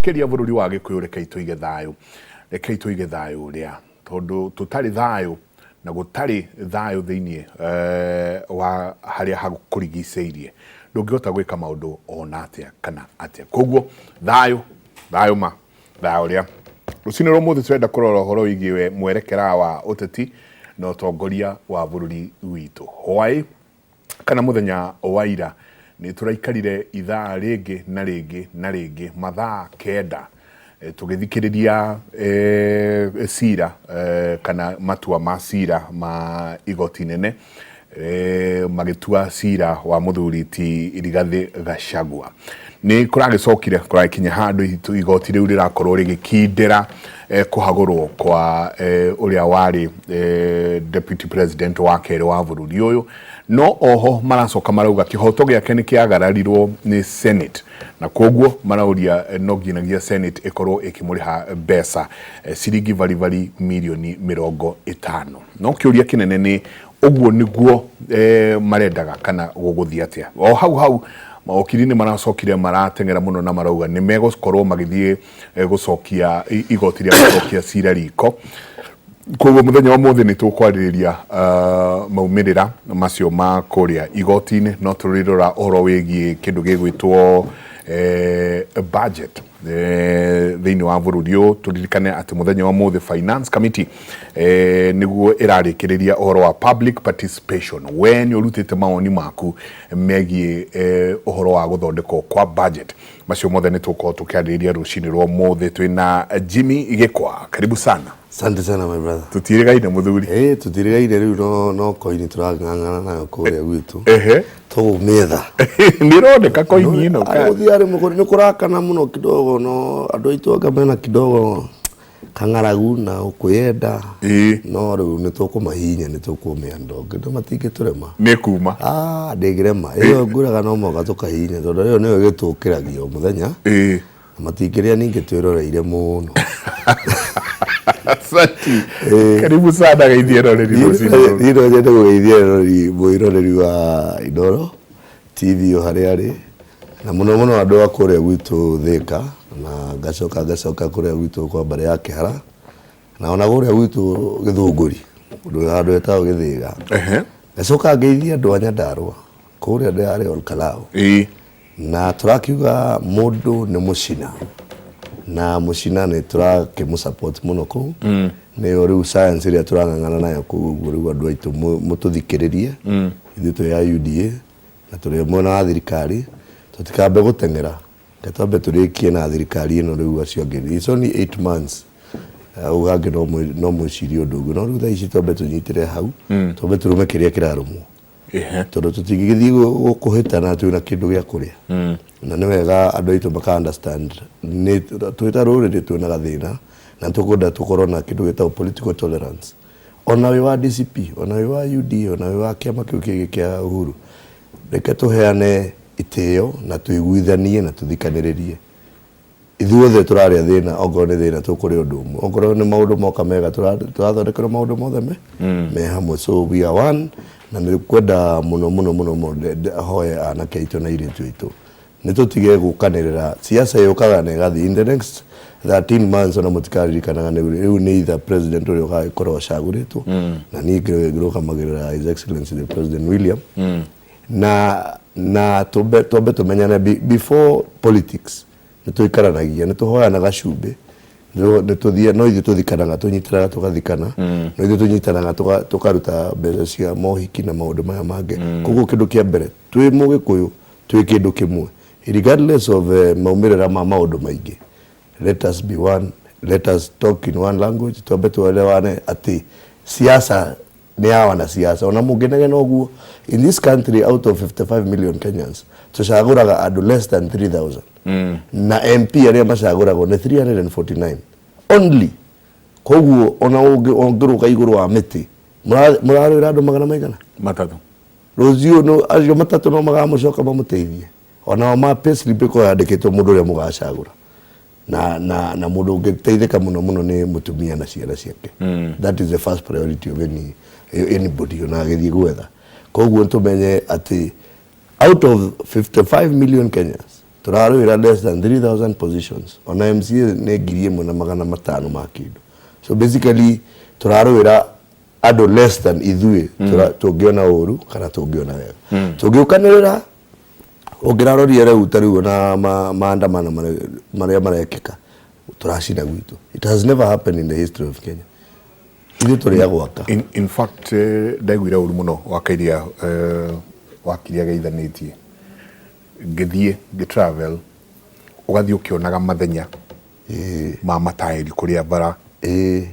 makiria bururi wa Gikuyu rekei tuige thayu ria tondu tutari thayu na gutari thayu thiini wa haria hakurigiceirie ndungihota gwika maundu ona atia kana atia koguo thayu ria rucini rumuthi twenda kurora horo wigiwe mwerekera wa uteti na utongoria wa bururi witu hwai kana muthenya wa ira ni turaikarire ithaa ringi na ringi mathaa kenda tugithikiriria sira kana matua ma sira ma igoti nene magitua sira wa muthuri ti Rigathi Gachagua ni kuragicokire kurakinya handu igoti riu rirakorwo rigikindira kuhagurwo kwa uria wari deputy president wa kere wa bururi uyu no oho maracoka marauga kihoto giake ni kiagararirwo ni Senate na koguo marauria no nginagia Senate ikorwo ikimuriha mbeca ciringi vari milioni 50 no kiuria kinene ni uguo niguo marendaga kana guguthia atia o hau maokiri ni maracokire maratengera muno na marauga ni megokorwo magithie gucokia igoti ria gucokia cira riko koguo muthenya wa muthi ni tukwariria maumirira macio ma kuria igoti-ini no turirora oro wigie kindu gigwitwo budget thiini wa bururi uyu turirikane ati muthenya wa muthi finance committee niguo irarikiriria oro wa public participation when urutite mawoni maku megie ohoro wa guthondekwo kwa budget macio mothe ni tuko tukiariria rucini rwa muthi twina Jimmy Gikwa karibu sana. Asante sana my brother. Tutirigaine muthuri. Tutirigaine riu no koini turangangana nayo kuria gwitu. To metha. Nirodeka koini ino ka. Uthiare mukuri ni kurakana muno kidogo no andu aitu akamena kidogo kangaragu na ukuyenda. No riu ni tukumahinya ni tukumea ndogo ndo matingi turema. Ni kuma. Ndegirema. Iyo nguraga no moga tukahinya tondu riu niyo gitukiragio muthenya. Matingiria ningi twirororeire muno. Asante. Karibu sana gaithia rori rucini. Ino jende gaithia rori boiroreri wa Indoro TV hari na muno andu akore gwitu Thika na gacoka kuria gwitu kwa bare ya Kihara na ona kuria gwitu Githunguri andu etao Githiga. Gacoka geithia andu a Nyandarua kuria ndari Olkalao. Na turakiuga mundu ni mucina na mucina ni turakimusupport muno ku ni riu science ria turangangana nayo ku riu andu aitu mututhikiririe ithuto ya UDA na turi mwena wa thirikari tutikambe gutengera gatambe turikie na thirikari ino riu acio ngiri it's only 8 months ugange no mucirio undu no riu thaici tombe tunyitire hau tombe turume kiria kirarumo tondu tutigithii gukuhitana twina kindu gia kuria na ni wega andu aitu maka understand ni twita ruriri twina gathina na tukunda tukorwo na kindu gitao political tolerance ona we wa DCP ona we wa UD ona we wa kiama kiu kingi kia Uhuru reke tuheane itio na tuiguithanie na tuthikaniririe ithuothe turaria thina ongorwo ni thina tukuri undu umwe ongorwo ni maundu moka mega turathondekera maundu mothe me hamwe so we are one na ni kwenda muno hoya anake aitu na iritu aitu ni tutige gukanirira siasa yukaga na gathi in the next 13 months ona mutikaririkanaga riu ni either president uri ugakorwo caguritwo na ni ngirukamagirira his excellency the president William na tobe tumenyana before politics ni tuikaranagia ni tuhoyanaga cumbi ni tuthia no ithu tuthikanaga tunyitiraga tugathikana no ithu tunyitanaga tukaruta mbeca cia mohiki na maundu maya mange koguo kindu kia mbere twi mugikuyu twi kindu kimwe regardless of maumirira ma maundu maingi let us be one, let us talk in one language tobe tuelewane ati siasa ni hawa na siasa ona mugenege noguo in this country out of 55 million Kenyans tushaguraga andu less than 3000 na MP aria macaguragwo ni 349 only koguo ona ongiruka iguru wa miti murarira andu magana maigana matatu rozio no acio matatu no magamucoka mamuteithie ona ma payslip ko yandikitwo mundu uria mugacagura na mundu ungiteithika muno ni mutumia na ciana ciake that is the first priority of anybody ona agithie gwetha koguo tumenye ati out of 55 million Kenyans turarwira less than 3000 positions ona MCA ne 1,500 ma kindu. So basically turarwira ado less than ithui tungiona uru kana tungiona wega tungiukanirira ungiraroria reu tariu na maandamano maria marekeka turacina gwitu. It has never happened in the history of Kenya. Ithu turi agwaka in fact ndaiguira uru muno wakairia wakiria geithanitie ngithie travel ugathie ukionaga mathenya ma matairi kuria bara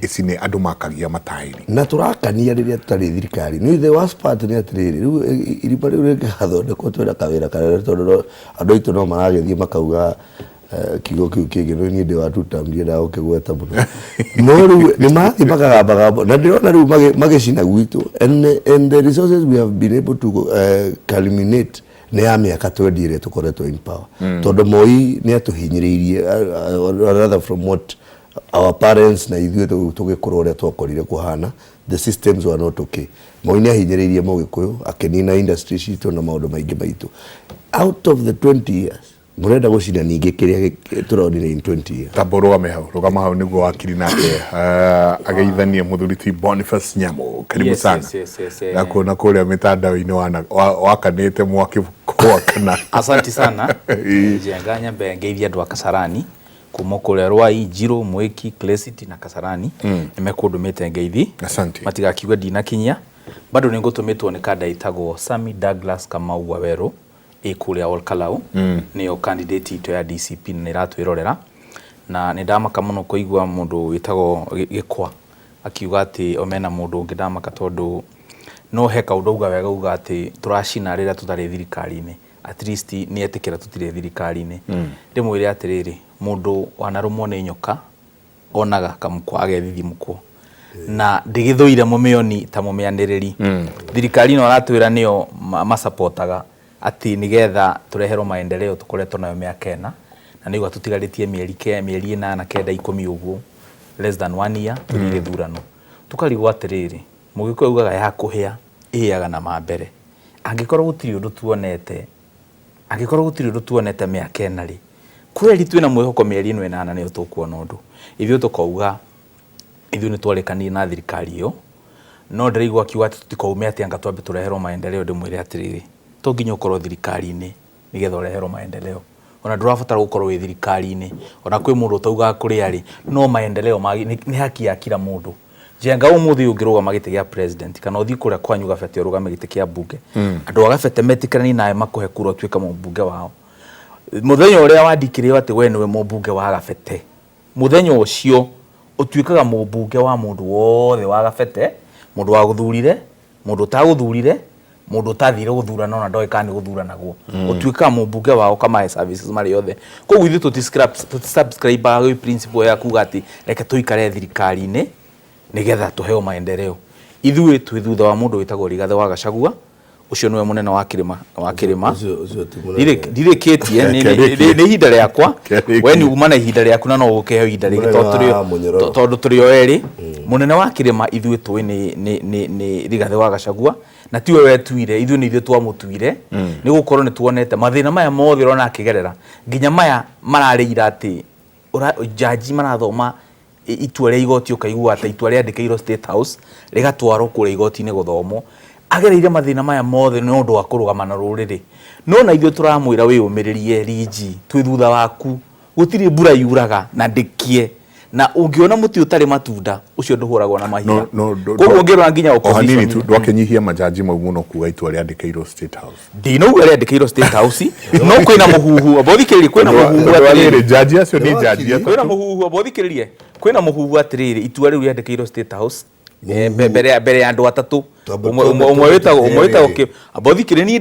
ici ni andu makagia matairi na turakania riria tutari thirikari. Ni the worst part ni atiriri riu iripa riu ringathondekwo twira kawira kana tondu andu aitu no maragethie makauga kigo kiu kingi no ni ndi watutambia na ukigweta muno no riu ni mathi makagamba na ndirona riu magicina gwitu and the resources we have been able to culminate ne ya miaka 20 ire tukoretwo in power tondu Moi ni atuhinyiriirie rather from what our parents na ithuĩ tũgĩkũra ũrĩa twakorire kuhana. The systems were not okay. Moi nĩ ahinyĩrĩirie Mũgĩkũyũ akenina industry citũ na maũndũ maingĩ maitũ. Out of the 20 years mũrenda gũcina ningĩ kĩrĩa tũronire in 20 years. Taboro amehau rugama hau nĩguo wakiri nake ageithanie mũthuri ti Boniface Nyamũ. Karibu sana na kuona kũrĩa mitandao-inĩ wakanĩte mwaki wakana. Asante sana njenganya bengeithia andũ a Kasarani kuma kuria Rwai, Njiro, Mweki, Clecity na Kasarani nimekundumite ngeithi. Asante. Matigakiuga ndinakinyia bado ningutumitwo ni kada itagwo Sami Douglas Kamau Waweru kuria Olkalau niyo candidate ito ya DCP na iratwirorera na nindamaka muno kuigua mundu witagwo Gikwa akiuga ati omena mundu ngidamaka tondu no heka udauga wega uga ati turacina rira tutari thirikari-ini at least ni etikira tutire thirikari-ini ndimwire atiriri mundu wanarumwo ni nyoka onaga kamukwa agethithi mukwo na ndigithuire mumioni ta mumianiriri thirikari no aratwira niyo masapotaga ati nigetha tureherwo maendeleo tukoretwo nayo miaka ena na nigwa tutigaritie mieri 8 na 9 10 uguo less than 1 year turire thurano tukarigwo atiriri Mugikuyu ugaga ya kuhia iyaga na mambere angikorwo gutiri undu tuonete miaka ena ri kweli twina mwihoko mieri 8 niyo tukuona undu ithio tukauga ithio ni twarekani na thirikari yo no ndiraigwa kiuga ati tutikaumia ati anga twambe tureherwo maendeleo ndimwire atiriri to nginya ukorwo thirikari-ini nigetha ureherwo maendeleo ona ndurabatara gukorwo wi thirikari-ini ona kwi mundu utauga kuri ari no maendeleo ni haki ya kila mundu jenga umuthi ungirugama gite gia president kana uthi kuria kwanyu gabete urugame gite kia bunge andu agabete metikarani nae makuhe kura twika mbunge wao muthenya uria wandikire ati we niwe mbunge wa gabete muthenya ucio utwikaga mbunge wa mundu wothe wa gabete mundu wa guthurire mundu utaguthurire mundu utathire guthurana ona ndoe kani guthurana guo utwika mbunge wao kama services mari yothe ko withi tutisubscribe ga principle ya kuga ati reke tuikare thirikari-ini nigetha tuheo maendeleo ithuĩ twĩ thutha wa mundu witagwo Rigathi wa Gachagua ucio niwe munene wa kirima ndirikitie ni ihinda riakwa we ni uma na ihinda riaku na no ukeheo ihinda ringi tondu turi o eri munene wa kirima ithuĩ twĩ ni Rigathi wa Gachagua na tiwe wetuire ithuĩ ni ithuĩ twamutuire ni gukorwo ni tuonete mathina maya mothe rona akigerera nginya maya mararĩira ati jaji marathoma itua ria igoti ukaigua ata itua ria ndikeirwo State House rigatwarwo kure igoti-ini guthomo agereire mathina maya mothe no ndu akurugama na ruriri no na ithuĩ turamwira wiyumiririe riji twi thutha waku gutiri mbura yuraga na ndikie na ungiona muti utari matunda ucio nduhuragwo na mahiga koguo ngirwa nginya opposition hanini tu ndwakenyihia majaji mau muno kuga itua ria ndikeirwo State House ndinauga ria ndikeirwo State House no kwina muhuhu abothikiririe kwina muhuhu atiriri jaji acio ni jaji kwina muhuhu abothikiririe kwina muhuhu atiriri itua riu ria ndikeirwo State House mbere ya andu atatu umwe witagwo abothikiririe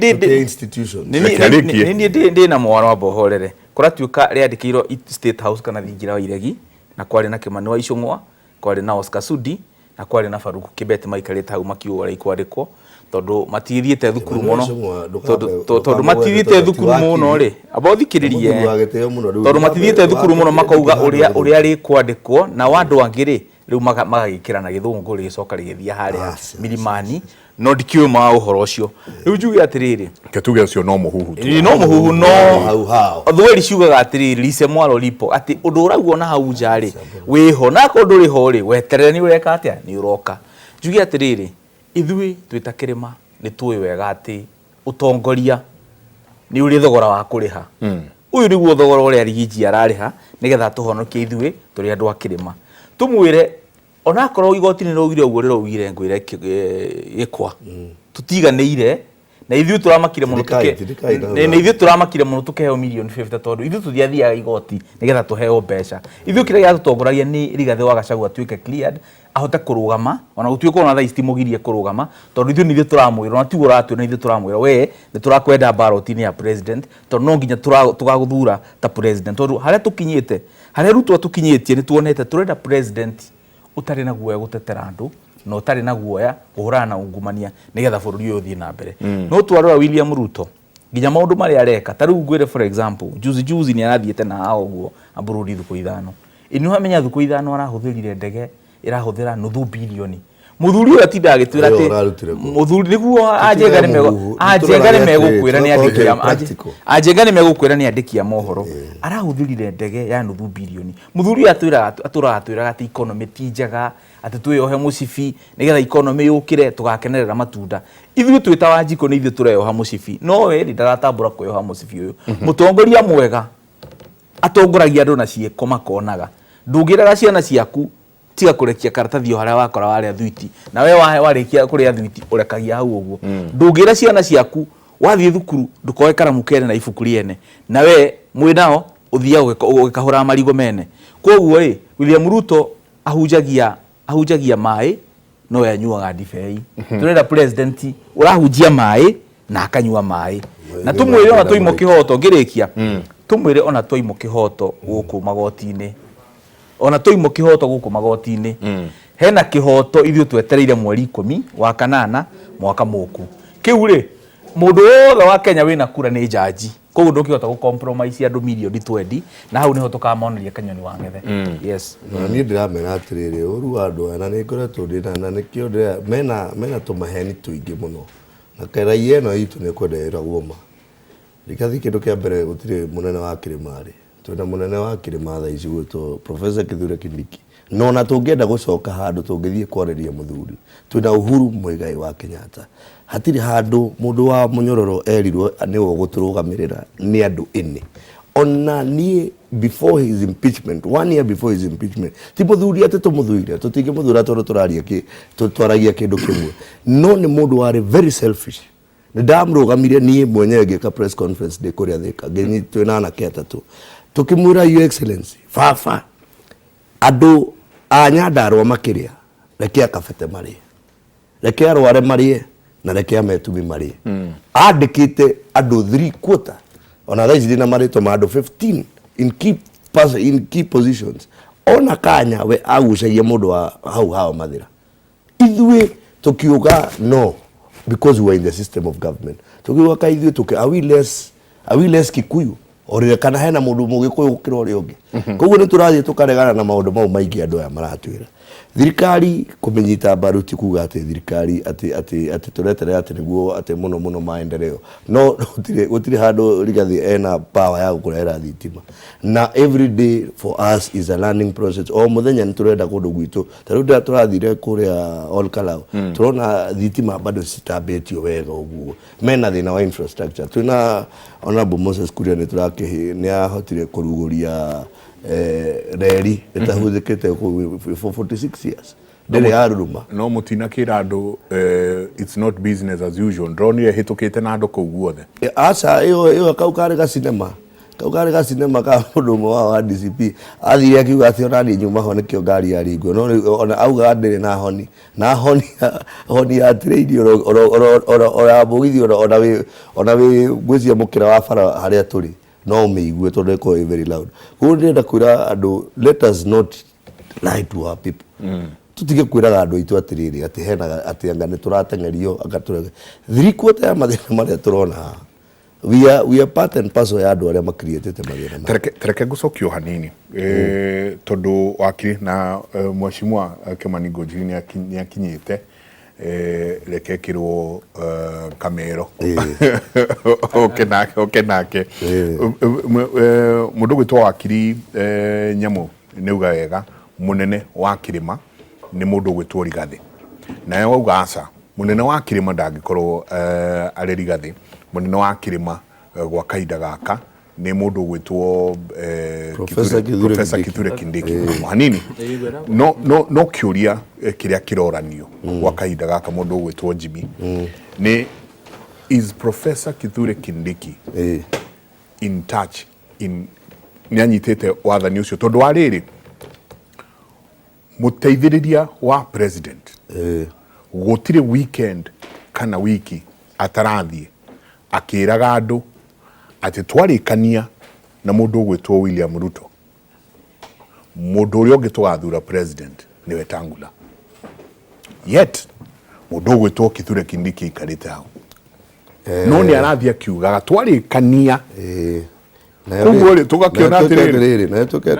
ni na mwana wa bohorere kuratuika riandikirwo State House kana thingira wa iregi na kwari na Kimani wa Icung'wa kwari na Oscar Sudi na kwari na Faruku Kibete maikarite hau makiuga rai kwandikwo tondu matithiete thukuru muno tondu matithiete thukuru muno ri abothikiririe tondu matithiete thukuru muno makauga uria ri kwandikwo na wandu angiri riu magagikira na githungu ricoka rigithia haria milimani no ndikiuma uhoro ucio riu njuge atiriri ke tuge ucio no muhuhu no muhuhu no thweri ciugaga atiriri lise mwaro lipo ati undu uragwo na hau njari wiho na ko nduri ho ri weterere ni ureka atia ni uroka njuge atiriri ithui twita kirima ni tuwe wega ati utongoria ni uri thogora wa kuriha uyu niguo thogora uria rigiji arariha nigetha tuhonokie ithui turi andu akirima tumwire ona korwo igoti ni rogire uguo rirogire ngwire gikwa tutiganire na ithui turamakire muno tuke na ithui turamakire muno tukeheo million 50 tondu ithui tuthiathiaga igoti nigetha tuheo mbeca ithui kire ya tutongoragia ni Rigathi wa Gachagua tuike cleared ahote kurugama ona gutuika ona thaa istimugirie kurugama tondu ithui nithio turamwira ona tigo ratu na ithui turamwira we ni turakwenda ballot-ini ya president tondu no nginya tugaguthura ta president tondu haria tukinyite haria rutwa tukinyitie ni tuonete turenda president utari na guoya gutetera andu no utari na guoya guhurana na ungumania nigetha bururi uyu uthie na mbere no twarora William Ruto nginya maundu mari areka ta riu ngwire for example juzi ni arathiete na hao guo abururi thuku ithano inu hamenya thuku ithano arahuthirire ndege irahuthira nuthu bilioni muthuri uyu atinda agitwira ati muthuri niguo ajengane megukwira ni andikia mohoro arahuthirire ndege ya nuthu bilioni muthuri aturagatwira ati economy ti njega ati tuyohe mucibi nigetha economy yukire tugakenerera matunda ithui twita Wanjiko ni ithui tureyoha mucibi no we ndaratambura kuyoha mucibi uyu mutongoria mwega atongoragia andu na cieko makonaga ndungiraga ciana ciaku tiga kurekia karatathi haria wakora waria thwiti na we warikia kuria thwiti urekagia hau uguo ndungira ciana ciaku wathie thukuru ndukoe karamu kene na ibuku riene na we mwinao uthia ugikahura marigo mene koguo ri William Ruto ahunjagia mai no yanyuaga ndibei turenda president urahunjia mai na akanyua mai na tumwire ona toimo kihoto ngirikia tumwire ona toimo kihoto guku magoti-ini ona toimo kihoto guku magoti-ini hena kihoto ithui twetereire mweri 10 wa kanana mwaka muku kiu ri mundu wothe wa Kenya wina kura ni jaji koguo ndukihota gu compromise andu million 20 na hau niho tukamoneria kanyoni wa ngethe yes ni ndiramena atiriri uru andu ana ni ngoretwo ndina na nikio mena tumaheni tuingi muno na karai eno itu ni kwenderera guoma Rigathi kindu kia mbere gutire munene wa Kirimari twina munene wa Kirima thaa ici gwitwo Professor Kithure Kindiki no na tungenda gucoka handu tungithie kwareria muthuri twina Uhuru Muigai wa Kenyatta hatiri handu mundu wa munyororo erirwo niwe guturugamirira ni andu ini ona nie before his impeachment 1 year before his impeachment ti muthuri ati tumuthuire tutingi muthura tondu turaria twaragia kindu kimwe no ni mundu wari very selfish ndamrugamirie nie mwenyewe ngika press conference de kuria thika nginyi twina na ketatu tukimwira your excellency fafa andu anyandarwa makiria reke akabete marie reke arware marie na reke ametumi marie andikite andu 3/4 ona thaa ici na marito ma andu 15 in key positions ona kanya we agucagia mundu wa hau mathira ithui tukiuga no because we are in the system of government tukiuga ka ithui are we less Kikuyu orire kana hena mundu mugikuyu gukira uri ungi koguo ni turathie tukaregana na maundu mau maingi andu aya maratwira thirikari kumenyita mbaru ti kuga ati thirikari ati turetere ati niguo ati muno maendeleo no gutire handu Rigathi ena power ya gukurehera thitima na every day for us is a learning process o muthenya ni turenda kundu gwitu taru turathire kuria Olkalau turona thitima bado citambetio wega uguo mena thina wa infrastructure twina Honorable Moses Kuria ni ahotire kuruguria reri itahuthikite for 46 years ndere aruruma no mutina kira andu it's not business as usual ndroni hitukite na andu kuguothe acha iyo kaukare ga cinema ka mundu wa DCP athire akiuga ati onani nyuma ho nikio ngari ya ringo no ona auga ndire na honi ya trade ora bogithi ona we gwizia mukira wa bara haria turi no meigue tondu ko very loud ko ndenda kwira andu let us not lie to our people tutige kwira andu itu atiriri ati hena ati anga ni turatengerio agaturege 3/4 ya mathina maria turona we are part and parcel ya andu aria makrietete mathina tereke gucokio hanini tondu wakiri na mweshimwa Kimani Ngonjiri ni akinyite rekekirwo kamero oke nake mundu gwitwa wakiri Nyamu niuga wega munene wa Kirima ni mundu gwitwo Rigathi naye wauga aca munene wa Kirima ndangikorwo ari Rigathi munene wa Kirima gwa kahinda gaka ni mundu gwitwo Professor Kithure Kindiki hanini no kiuria kiria kiroranio gwa kahinda gaka mundu gwitwo Jimmy ni is Professor Kithure Kindiki in touch in nianyitete wathani ucio tondu wa riri muteithiriria wa president gutire weekend kana wiki atarathie akiraga andu ati twarikania na mundu gwitwo William Ruto mundu uria ungi tugathura president ni Wetangula yet mundu gwitwo Kithure Kindiki ikarite hau no ni arathia kiugaga twarikania Kumbole tugakiona atiriri na tuke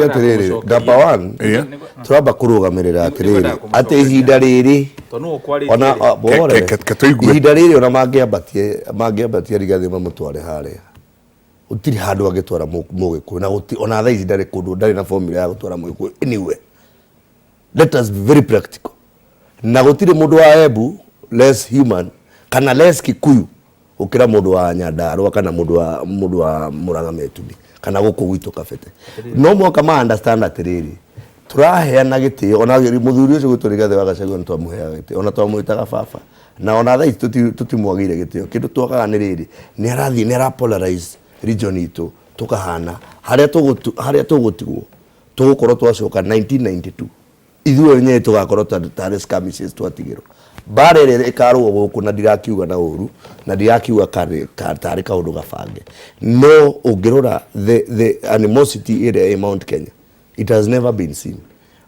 atiriri number 1 turamba kurugamirira atiriri ati ihinda riri ona bore ihinda riri ona mangiambatie Rigathi mamutware haria utiri handu agitwara Mugiku na ona thaa ici ndari kundu ndari na formula ya gutwara Mugiku anyway let us be very practical na gutiri mundu wa Embu less human kana less Kikuyu ukira mundu wa Nyandarua kana mundu wa Murang'a Metudi kana guku gwitu Kabete no moka ma understand atiriri turaheana gitio ona muthuri ucio gwitu Rigathi wa Gachagua ni twamuheaga gitio ona twamwitaga baba na ona thaa ici tutimwagire gitio kindu twakaga ni riri ni arathi ni polarize region itu tukahana haria tugutigwo tugukorwo twacoka 1992 ithuĩ wenyewe tugakorwo tari skirmishes twatigirwo bare rere ikarwo guku na ndirakiuga na uru na ndirakiuga tari kaundu gabange no ungirora the animosity area in Mount Kenya it has never been seen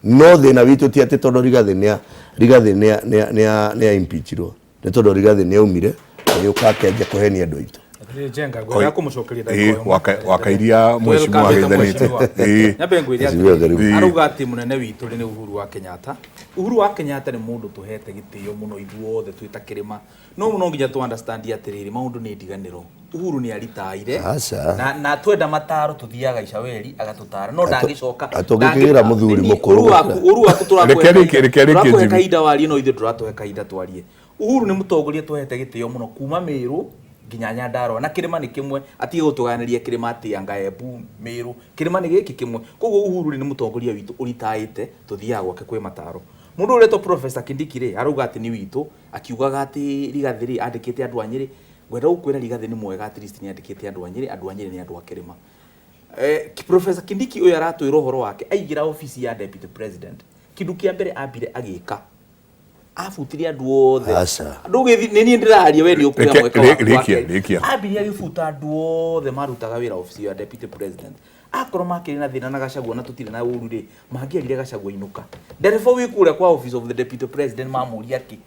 no thina witu ti ati tondu Rigathi ni impeachirwo ni tondu Rigathi ni aumire ni ukakenja kuhenia andu aitu jenga ngoya kumucokeria ndako wakairia mheshimiwa Githanite nyabe ngwiria aruga ati munene witu ni Uhuru wa Kenyatta ni mundu tuhete gitio muno ithuothe twita Kirima no muno nginya tu understand atiriri maundu ni ndiganiro Uhuru ni aritaire na twenda mataro tuthiaga icaweri agatutara no ndangicoka atongigira muthuri mukuru Uhuru waku turakweka kaida wali no ithu turatuhe kaida twarie Uhuru ni mutongoria tuhete gitio muno kuma Meru nginya Nyandarua na Kirima ni kimwe atige gutuganiria Kirima ati anga Embu Meru Kirima ni giki kimwe koguo Uhuru ni mutongoria witu uritaite tuthiaga gwake kwi mataro mundu ureto Professor Kindiki ri aruga ati ni witu akiugaga ati Rigathi ri andikite andu anyiri gwenda gukwira Rigathi ni mwega at least ni andikite andu anyiri ni andu a Kirima Professor Kindiki uyu aratwira uhoro wake aigira ofisi ya deputy president kindu kia mbere ambire agika afutiria andu othe ndugithi ni ndiraria we ni ukuya mweka wake ambire agifuta andu othe marutaga wira ofisi ya deputy president akoro makiri na thina na Gachagua na tutire na uru ri mangiarire Gachagua inuka nderefo wikure kwa office of the deputy president mamuria ki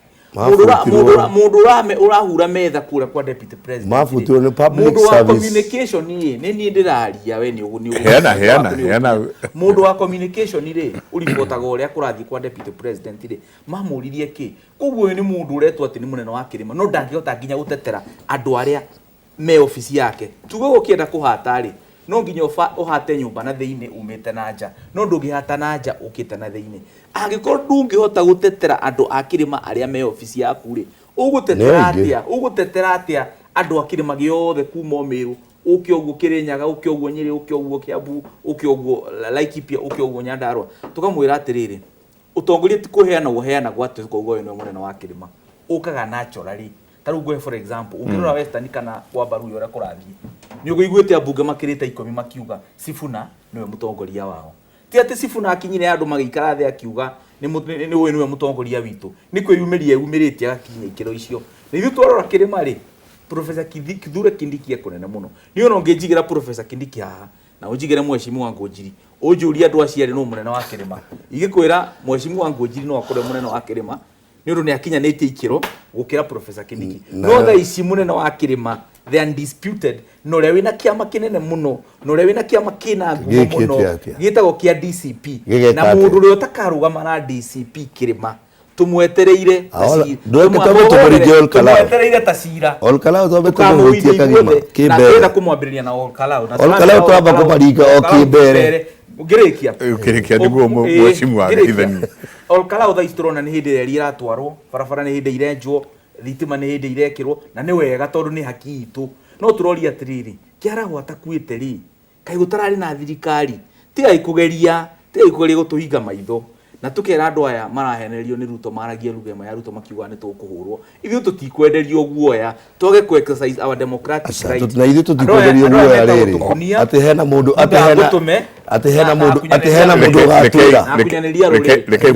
mundu urahura metha kure kwa deputy president mafutirwo ni public service communication ni ndiraria we ni heana mundu wa communication ri uripotaga uria kurathi kwa deputy president ri mamuririe ki koguo ni mundu uretwo ati ni munene wa Kirima no ndangihota nginya gutetera andu aria me office yake tugo gukienda kuhata ri no nginya uhate nyumba na thiini umite na nja no ndungihata na nja ukite na thiini angikorwo ndungihota gutetera andu a Kirima aria me office yaku ri ugutetera atia andu a Kirima giothe kuma Meru uke uguo Kirinyaga uke uguo Nyeri uke uguo Kiambu uke uguo Laikipia uke uguo Nyandarua tukamwira atiriri utongoria ti kuheana gwatu kugo ino munene wa Kirima ukaga naturally taru gwe for example ungirora Western kana kwa baru yora kurathi ni uguiguite abunge makirite 10 makiuga Sifuna niwe mutongoria wao ti ati Sifuna akinyire andu magikara thi akiuga ni we niwe mutongoria witu ni kwiyumiria yumirite agakinya ikiro icio ni ithu twarora Kirima ri Professor Kithure Kindiki ekunene muno ni ono ngejigira Professor Kindiki haha na ujigire mheshimiwa Ngũnjiri ujuria andu aciari no munene wa Kirima igikwira mheshimiwa Ngũnjiri no akore munene wa Kirima ni undu ni akinyanĩtie ikiro gukira Professor Kindiki no tha ici munene wa Kirima they undisputed no ria wina kiama kinene muno no ria wina kiama kina ngumo muno gitagwo kia DCP na mundu uri utakarugama na DCP Kirima tumwetereire tumwetereire ta cira Olkalau tobe tumuhutie kagima kibere na kumwambiriria na Olkalau twamba kumaringa o kibere ukirikia niguo mwecimu wa ithani Olkalau tha isturona ni hindi ria iratwarwo barabara ni hindi irenjwo thitima ni hindi irekirwo na ni wega tondu ni haki itu no turoria atiriri kiaragwa takuite ri kai gutarari na thirikari tiga ikugeria gutuhinga maitho na tukera andu aya marahenerio ni Ruto maragia lugha ya Ruto makiuga ni tukuhurwo ithu tutikwenderio guoya twage ku exercise our democratic right na ithu tutikwenderio guoya riri ati hena mundu reke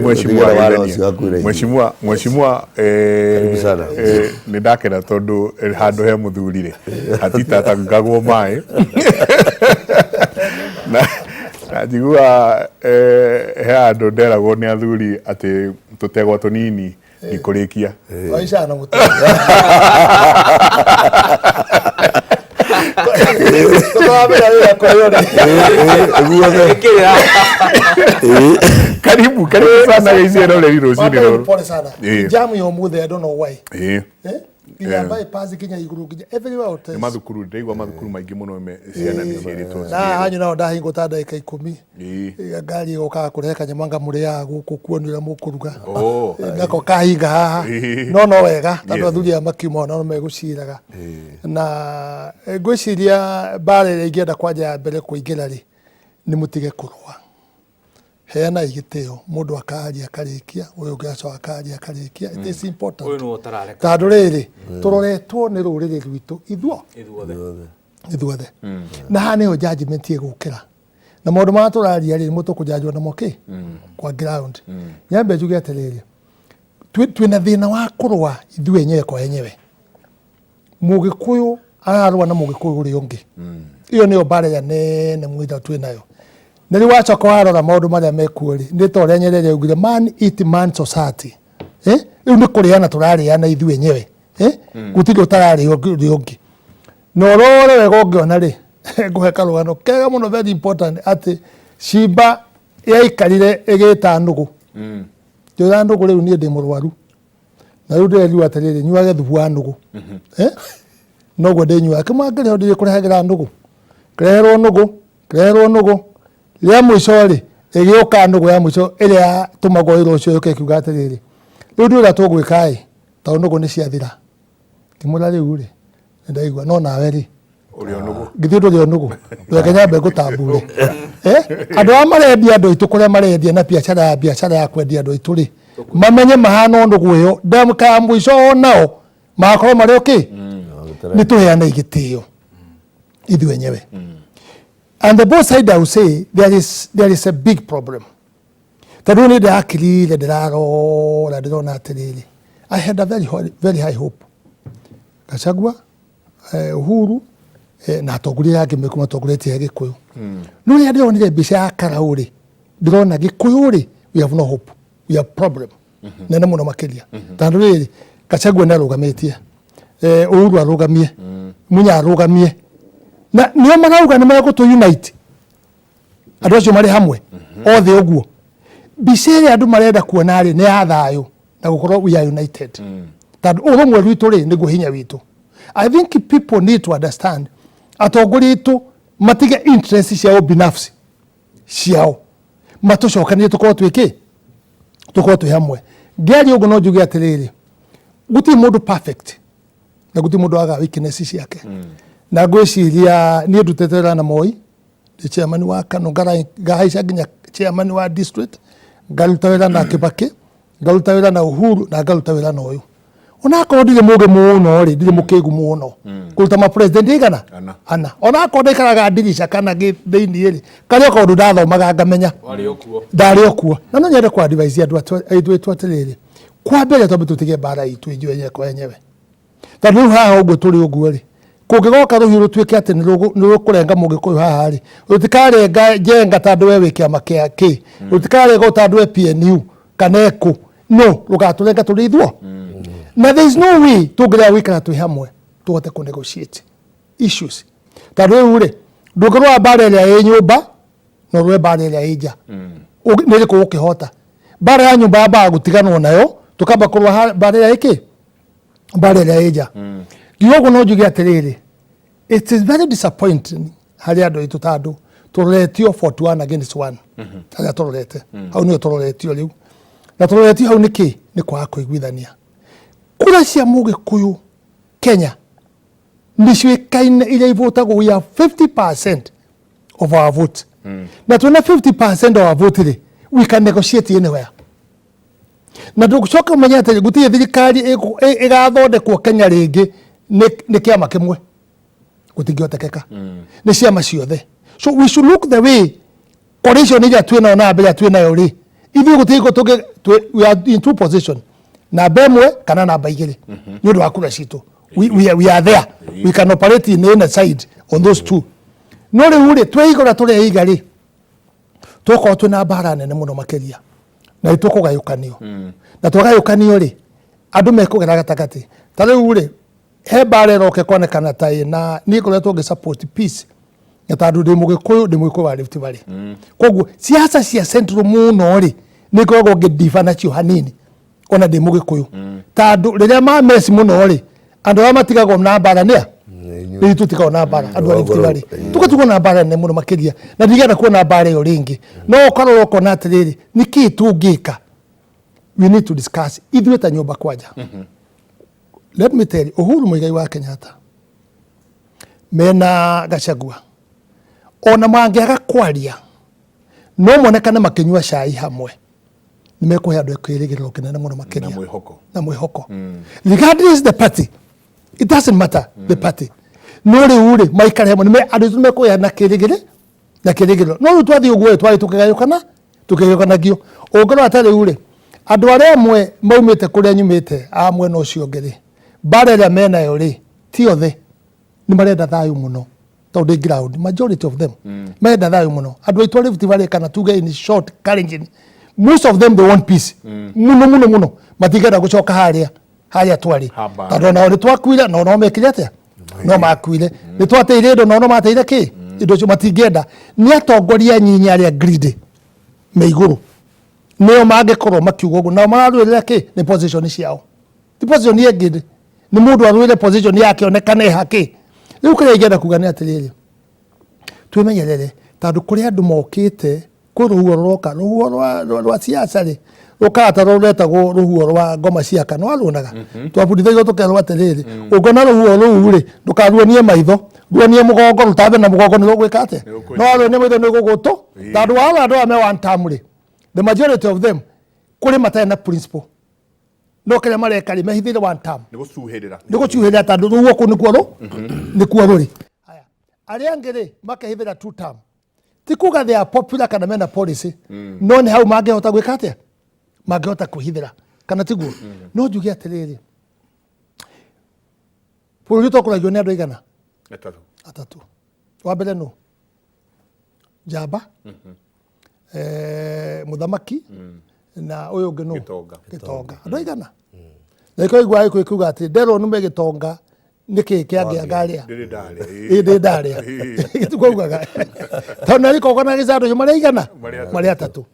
mheshimiwa ni ndakena tondu handu he muthurire hatitata ngagwo mai Najigua he andu nderagwo ni athuri ati tutegwa tunini ni kurikia Aisha na mutu karibu sana geisiero le rosini ro pole sana jamu yo muthe I don't know why Kinya bypass kinya iguru kinya everywhere out there. Mathukuru ndeigwa mathukuru maingi muno me ciana ni ciritwo. Na hanyu nao ndahingo ta ndagika 10. Ngari yoka kureka nyamanga muri ya guku kuonira mukuruga. Ngako kahinga haha. No wega tondu athuri amakiuma no meguciraga. Na ngwiciria bare ingienda kwanja mbere kuingira ri ni mutige kurwa. Heana igiteo mundu akaria akarikia uyu ngiacoka akaria akarikia it is important uyu no tarareka tondu riri turoretwo ni ruriri rwitu ithuothe na hani ho judgment igukira na maundu ma turaria ri mutukujajwa na moki kwa ground nyambe njuge atiriri twina thina wa kurwa ithu enyewe kwa enyewe mugikuyu ararwa na mugikuyu uri ungi iyo niyo bare ya nene mwitha twinayo Neri wacoka warora maundu maria mekuori ndi tore Nyerere ugire man eat man society riu ni kuriana turariana ithu enyewe gutiri utarari ungi no rore wega ungiona ri nguhe karugano kega muno very important ati Shimba yaikarire igita ndugu njura ndugu riu ni ndi murwaru na riu ndiriu atiriri nyuage thubu wa ndugu noguo ndinyua kimwangire ndiri kurehegera ndugu kirerwo ndugu ya mwisho ri igioka ndugu ya mwisho iria tumagoirwo cio yoke kiuga atiriri riu ndira tugwikai tondu ndugu ni ciathira kimura riu ri ndaigua no nawe ri uri onugu githio ri onugu reke nyambe gutambure andu amarendia andu itu kuria marendia na biashara ya kwendia andu itu ri mamenye mahana ndugu iyo ndamka mwisho nao makoro mari okay ni tuheana igitio ithu wenyewe And the both side I will say there is a big problem. Taduni de akili le deraro la derona atiriri. I had a very high hope. Gachagua Uhuru na toguri yake mekuma togureti ya Gikuyu. Nuri ya ndionire bisha akara uri. Dirona Gikuyu uri we have no hope. We have problem. Nene muno makilia. Taduri Gachagua na rugametia. Uhuru arugamie. Munya arugamie. Na niyo marauga ni mego to unite andu acio mari hamwe othe uguo bicere andu marenda kuona ri ni athayo na gukorwo we are united tondu urumwe rwitu ri niguo hinya witu. I think people need to understand atongori itu matige interest ciao binafsi ciao matucokanie tukorwo twiki tukorwo twi hamwe ngeri uguo no njuge atiriri guti mundu perfect na guti mundu aga weakness ciake na gwiciria ni ndutetera na Moi the chairman wa Kano ngahaica nginya chairman wa district ngaruta wira na Kibaki ngaruta wira na Uhuru na ngaruta wira na uyu ona ko ndire muge muno ri ndire mukigu muno kuruta ma president igana ana ona ko ndikaraga ndirisha kana thiini ri kari ko ndu ndathomaga ngamenya ndari okuo na no nyende kwa advise andu aitu atiriri kwa mbere tondu tutige bara itu ijue yenyewe kwa yenyewe tondu haha uguo turi uguo ri kungigoka ruhiu rutwike ati ni rukurenga mugikuyu haha ri rutikarenga jenga tandu we wikia makia ki rutikarenga tandu we PNU kaneko no rugaturenga turi ithuo na there is no way tugira wikara twi hamwe tuhote ku negotiate issues tandu ri ndugirwa bare ya nyumba no rwe bare ya ija niri ku ukihota bare ya nyumba ba gutiganwo nayo tukamba kurwa barera iki barera eja giogo no juge atiriri. It is very disappointing hari ando itutandu turoretio 41 against 1 hari turorete hau ni turoretio riu na turoretio hau niki ni kwa kuiguithania kura cia Mugikuyu Kenya niciuikaine iria ivotagwo we have 50% of our vote na tuna 50% of our vote ri we can negotiate anywhere na ndugucoka menya atĩ gũtirĩ thirikari ĩgathondekwo Kenya rĩngĩ nĩ kĩama kĩmwe gũtingĩhotekeka nĩ ciama ciothe. So we should look the way coalition iria twĩnayo na mbere twĩnayo rĩ ithuĩ gũtirĩ we are in two position namba ĩmwe kana namba igĩrĩ nĩ ũndũ wa kura citũ we are there we can operate in a side on those two no rĩu rĩ tweigũra tũreiga rĩ tũkorwo twĩna mbara nene mũno makĩria na itukugayukanio na twagayukanio ri andu mekugera gatagati ta riu ri he bare roke konekana ta ina ni ngoretwo ngi support peace ya tandu ndi Mugikuyu ndi Mugikuyu wa Rift Valley koguo siasa cia central muno ri ni ngoragwo ngidiva nacio hanini ona ndi Mugikuyu tandu riria ma mess muno ri andu aya matigagwo na mbara nia ni tutikao na mbara andu a Rift Valley tukatugo na mbara ne muno makiria na ndigenda kuona mbara iyo ringi no korwo kona atiriri niki tungika we need to discuss ithuĩ ta nyũmba kwanja let me tell you Uhuru Muigai wa Kenyatta mena Gachagua ona mangĩaga kwaria no monekane makinyua cai hamwe nimekuhe andu kwĩrĩgĩrĩro kĩnene mũno makiria na mwĩhoko regardless the party it doesn't matter the party no rĩu rĩ maikare hamwe nĩ andũ tumekuya na kĩrĩgĩrĩro no rĩu twathi ũguo twari tukĩgayũkanagio ũngĩrora ta rĩu rĩ andu arĩa amwe maumĩte kũrĩa nyumĩte a mwena ũcio ũngĩ rĩ mbara ĩrĩa menayo rĩ ti othe nĩ marenda thayũ mũno tondũ ground majority of them marenda thayũ mũno andu aitũ Rift Valley kana tuge in short Kalenjin most of them they want peace muno matigenda gũcoka harĩa twari tondũ nao nĩ twakuire no mekire atĩa no makuire nĩ twateire indo no mateire kĩ indo cio matingĩenda nĩ atongoria nyinyi arĩa greedy me igũrũ nĩo mangĩkorwo makiuga ũguo nao mararũĩrĩra kĩ nĩ position ciao ti position ĩngĩ nĩ mũndũ arũĩre position yake onekane hakĩ rĩu kĩrĩa ingĩenda kuga nĩ atĩrĩrĩ twĩmenyerere tondũ kũrĩ andũ mokĩte kwĩ rũhuho rũroka rũhuho rwa siasa rĩ rũkaga ta rũretagwo rũhuho rwa ngoma cia kana waruonaga twabundithagio tũkerwo atĩrĩrĩ ũngĩona rũhuho rũu rĩ ndũkaruonie maitho ruonie mũgongo rũtambe na mũgongo nĩ rũgwĩka atĩa no waruonie maitho nĩ gũgũtũ tondũ wa andũ aya me one term rĩ the majority of them kuri matarĩ na principle no kĩrĩa mareka rĩ mehithĩire one term nĩ gũcuhĩrĩra tondũ rũhuho kũu nĩkuo rũrĩ haya arĩa angĩ rĩ makehithĩra two term ti kuga they are popular kana mena policy no nĩ hau mangĩhota gwĩka atĩa mangĩhota kwĩhithĩra kana tiguo no njuge atĩrĩrĩ bũrũri tũkũragio nĩ andũ aigana atatũ wa mbere no Njamba Muthamaki na ũyũ ũngĩ no Gĩtonga andũ aigana na ikaigua ikuga atĩ nderwo nũme Gĩtonga nĩkĩ kĩangĩangarĩa ndĩ ndarĩa gĩtukwaugaga tondũ nĩ arĩkoragwo na gĩcandũ cio marĩa aigana marĩa atatũ.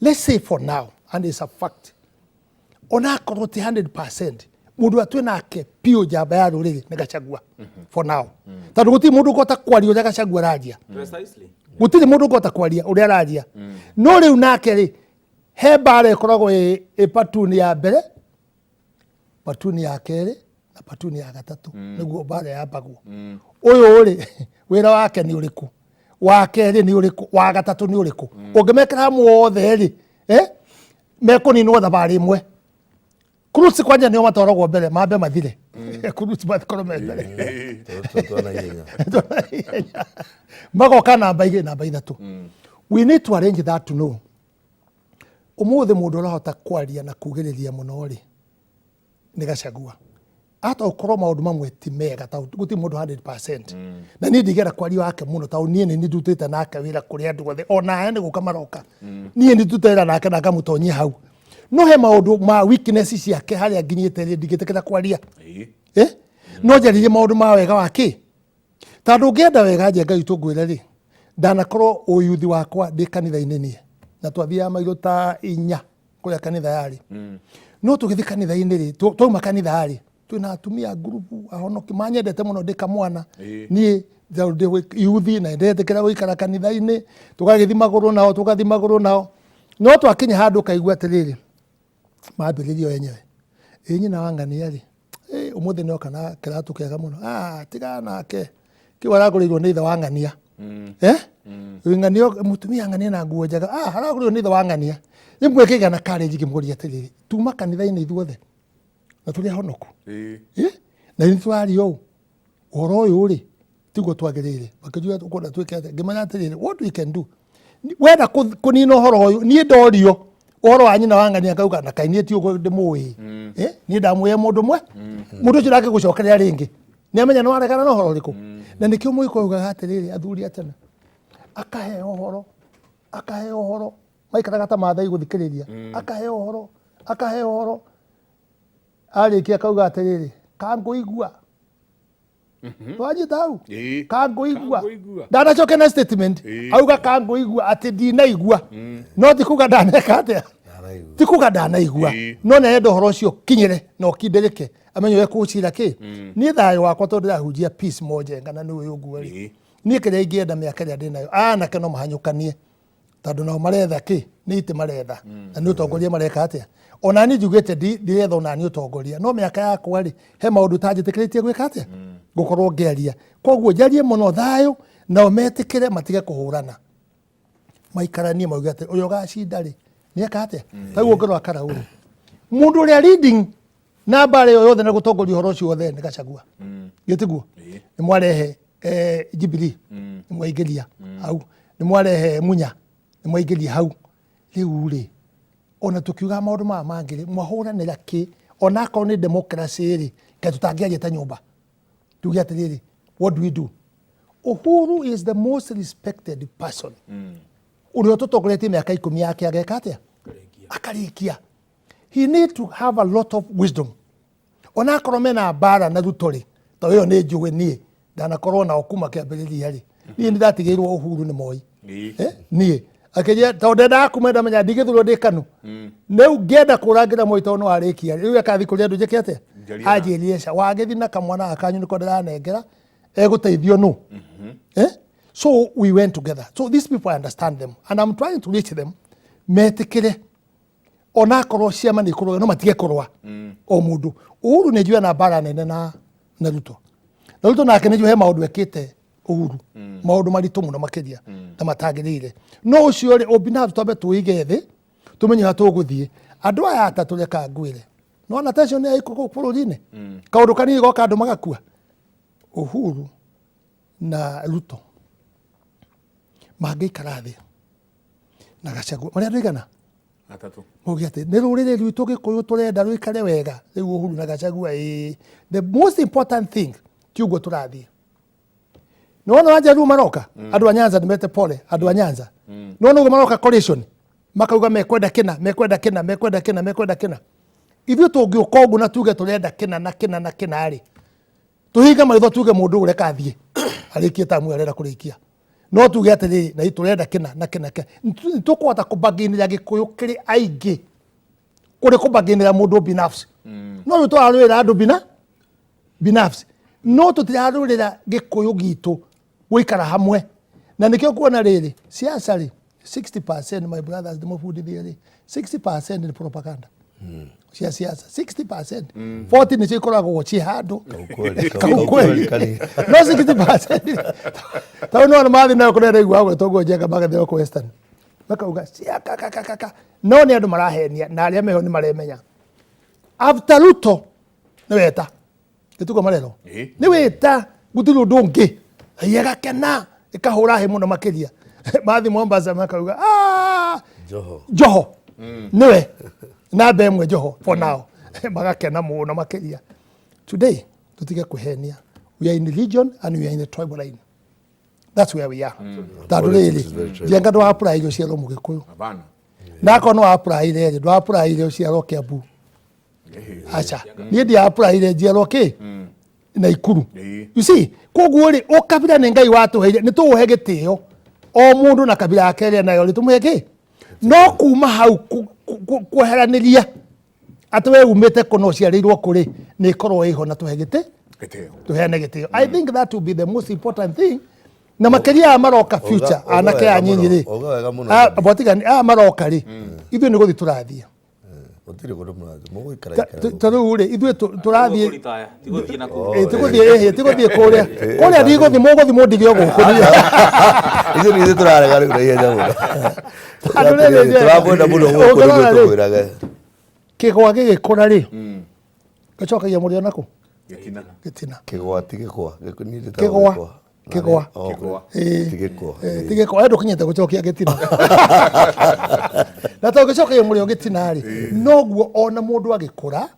Let's say for now and it's a fact onakorwo ti 100% mundu atwe nake pio Njamba ya rũrĩrĩ nĩ Gachagua for now tondũ gũtirĩ mũndũ ũkũhota kwaria ũrĩa Gachagua araria gũtirĩ mũndũ ũkũhota kwaria ũrĩa araria no rĩu nake rĩ he mbara ĩkoragwo ĩ patuni ya mbere patuni ya kerĩ na patuni ya gatatũ nĩguo mbara yambagwo ũyũ rĩ wĩra wake nĩ ũrĩkũ wa kerĩ nĩ ũrĩkũ wa gatatũ nĩ ũrĩkũ ũngĩmekĩra hamwe othe rĩ mekũninwo thabarĩ ĩmwe kurusi kwanja nĩo matwaragwo mbere mambe mathire kurusi mathikorwo me mbere magoka namba igĩrĩ namba ithatũ we need to arrange that to know ũmũthĩ mũndũ ũrahota kwaria na kugĩrĩria mũno rĩ nĩ Gachagua hata ũkorwo maũndũ mamwe ti mega ta gũtirĩ mũndũ 100% na niĩ ndigera kwaria wake mũno ta niĩ nĩ ndutĩte nake wĩra kũrĩ andũ othe ona aya nĩ gũka maroka niĩ nĩ ndutĩte nake na ngamũtonyia hau no he maũndũ ma weakness ciake harĩa nginyĩte rĩ ndingĩtĩkĩra kwaria no njaririe maũndũ ma wega wake tondũ ũngĩenda wega Ngai tũngwĩre rĩ ndanakorwo ũyuthi wakwa ndĩ kanitha-inĩ niĩ na twathiaga mairũ ta 4 kũrĩa kanitha yarĩ no tugithi kanitha-inĩ rĩ twauma kanitha rĩ twina atumia ngurubu ahonoki manyendete muno ndika mwana niĩ ndĩ yuthi na ndetekera gũikara kanitha-inĩ tũgagĩthi magũrũ nao no twakinya handũ kaigua atĩrĩrĩ mambĩrĩrio enyewe nyina wa ngania rĩ ũmũthĩ nĩoka na kĩratũ kĩega mũno tigana nake kĩu aragũrĩirwo nĩ ithe wa ngania ngania mũtumia ngania na nguo njega aragũrĩirwo nĩ ithe wa ngania rĩmwe kĩgĩa na courage ngĩmũria atĩrĩrĩ tuma kanitha-inĩ ithuothe na tũrĩ ahonoku na nĩ twaria ũũ ũhoro ũyũ rĩ tiguo twagĩrĩire makĩnjũa tũkwenda twĩke atĩa ngĩmenya atĩrĩrĩ what we can do wenda kũnina ũhoro ũyũ niĩ ndorio ũhoro wa nyina wa ngania kauga na kaĩ niĩ ti ũguo ndĩmũĩ niĩ ndamwĩre mũndũ ũmwe mũndũ ũcio ndakĩgũcokeria rĩngĩ nĩamenya nĩ waregana na ũhoro ũrĩkũ na nĩkĩo Mũgĩkũyũ augaga atĩrĩrĩ athuri a tene akahe ũhoro maikaraga ta Maathai gũthikĩrĩria akahe ũhoro arĩkia akauga atĩrĩrĩ kangũigua twanyita hau kangũigua ndanacoke na statement auga kangũigua atĩ ndinaigua no ti kuga ndaneka atĩa ti kuga ndanaigua no nenda ũhoro ũcio kinyĩre na ũkindĩrĩke amenye we kũcira kĩ niĩ thayũ wakwa tondũ ndĩrahunjia peace Mojenga na nĩwe ũguo rĩ niĩ kĩrĩa ingĩenda mĩaka ĩrĩa ndĩnayo anake no mahanyũkanie tondũ nao maretha kĩ nĩ itĩ maretha na nĩ ũtongoria mareka atĩa ona niĩ njugĩte ndiretha ona niĩ ũtongoria no mĩaka yakwa rĩ he maũndũ tanjĩtĩkĩrĩtie gwĩka atĩa gũkorwo ngĩaria koguo njarie mũno thayũ nao metĩkĩre matige kũhũrana maikaranie mauge atĩ ũyũ ũgacinda rĩ nĩeka atĩa taguo ngĩrora Karaũ rĩ mũndũ ũrĩa leading na mbara ĩyo yothe na gũtongoria ũhoro ũcio wothe nĩ Gachagua gĩtiguo nĩ mwarehe Jubilee nĩ mwaingĩria hau nĩ mwarehe Munya nĩ mwaingĩria hau rĩu rĩ ona tũkiuga maũndũ maya mangĩ rĩ mwahũranĩra kĩ ona akorwo nĩ democracy rĩ kaĩ tũtangĩaria ta nyũmba tuge atĩrĩrĩ what do we do Uhuru is the most respected person ũrĩa tũtongoretie mĩaka 10 yake ageka atĩa akarĩkia he need to have a lot of wisdom ona akorwo mena mbara na Ruto rĩ to ĩyo nĩ njũĩ niĩ ndanakorwo nao kuma kĩambĩrĩria rĩ niĩ nĩ ndatigĩirwo Uhuru nĩ moi niĩ akĩria tondũ ndendaga kumenda menya ndigĩthurwo ndĩ KANU rĩu ngĩenda kũrangĩra Moi tondũ nĩ warĩkia rĩu akathi kũrĩa andũ njĩke atĩa anjĩrie ca wagĩthi na kamwana akanyu nĩko ndĩranengera egũteithio nũ so we went together so these people I understand them and I'm trying to reach them metĩkĩre ona akorwo ciama nĩ ikũrũa no matige kũrũa o mũndũ Uhuru nĩ njũĩ na mbara nene na Ruto na Ruto nake nĩ njũĩ he maũndũ ekĩte Uhuru maũndũ maritũ mũno makĩria na matagĩrĩire no ũcio rĩ obinafsi twambe tũige thĩ tũmenye ha tũgũthiĩ andũ aya atatũ reka ngwĩre no na tension nĩ ĩkũ bũrũri-inĩ kaũndũ kanini goka andũ magakua Uhuru na Ruto mangĩikara thĩ na Gachagua marĩa andũ igana atatũ mauge atĩ nĩ rũrĩrĩ rwitũ Gĩkũyũ tũrenda rũikare wega rĩu Uhuru na Gachagua the most important thing ti ũguo tũrathiĩ nĩwona wanja rĩu maroka andũ a Nyanza nĩmete pole andũ a Nyanza nĩwona ũguo maroka coalition makauga mekwenda kĩna ithuĩ tũngĩũka ũguo na tuge tũrenda kĩna rĩ tũhinga maitho tuge mũndũ ũreka athiĩ arĩkie tamu arenda kũrĩkia no tuge atĩrĩrĩ na tũrenda kĩna nĩtũkũhota kũbaginĩra Gĩkũyũ kĩrĩ aingĩ kũrĩ kũbaginĩra mũndũ binafsi no rĩu tũrarũĩra andũ binafsi no tũtirarũĩrĩra Gĩkũyũ gitũ gũikara hamwe na nĩkĩo kuona rĩrĩ siasa rĩ 60% my brothers ndĩmũbundithie rĩ 60% nĩ propaganda cia siasa 60% 40 nĩcio ikoragwo ciĩ handũ kaukweli no 60% tondũ no mathi nayo kũrĩa ndaigua gwetwo guo Njenga magathĩo kwa Western makauga ciakakakaka no nĩ andũ marahenia na arĩa meho nĩ maremenya after Ruto nĩ weta gĩtugo marero nĩ weta gũtirĩ ũndũ ũngĩ yegakena ĩkahũra he mũno makĩria mathi Mombasa makauga Joho nĩwe namba ĩmwe Joho for now magakena mũno makĩria today tutige kwĩhenia we are in the region and we are in the tribal line that's where we are tondũ rĩrĩ Njenga ndwa apply ũciarwo Mũgĩkũyũ na akorwo no apply rĩ ndwa apply ũciarwo Kiambu acha niĩ ndi apply njiarwo kĩ Naikuru you see koguo rĩ o kabira nĩ Ngai watũheire nĩ tũũhe gĩtĩo o mũndũ na kabira yake rĩ nayo rĩ tũmũhe kĩ no kuma hau kweheranĩria ati we umite kuno ciarirwo kuri ni korwo iho na tuhegete gitio tuhene gitio. I think that will be the most important thing. Na makiria maroka future anake anyinyi ri botigani maroka ri ithu ni guthi turathie utire kundu murathie muguikara taru ri ithu turathie tiguthie kuria ndiguthi muguthi mundige guku ithu ni turarega ri kuria nyamu turabona muno guku ni tukwiraga kigwa gigikura ri gacokagia murio nako gitina kigwa tigikwa kigwa tigikwa ndo kinyete gucokia gitina na to gucokia murio gitina ri noguo ona mundu agikura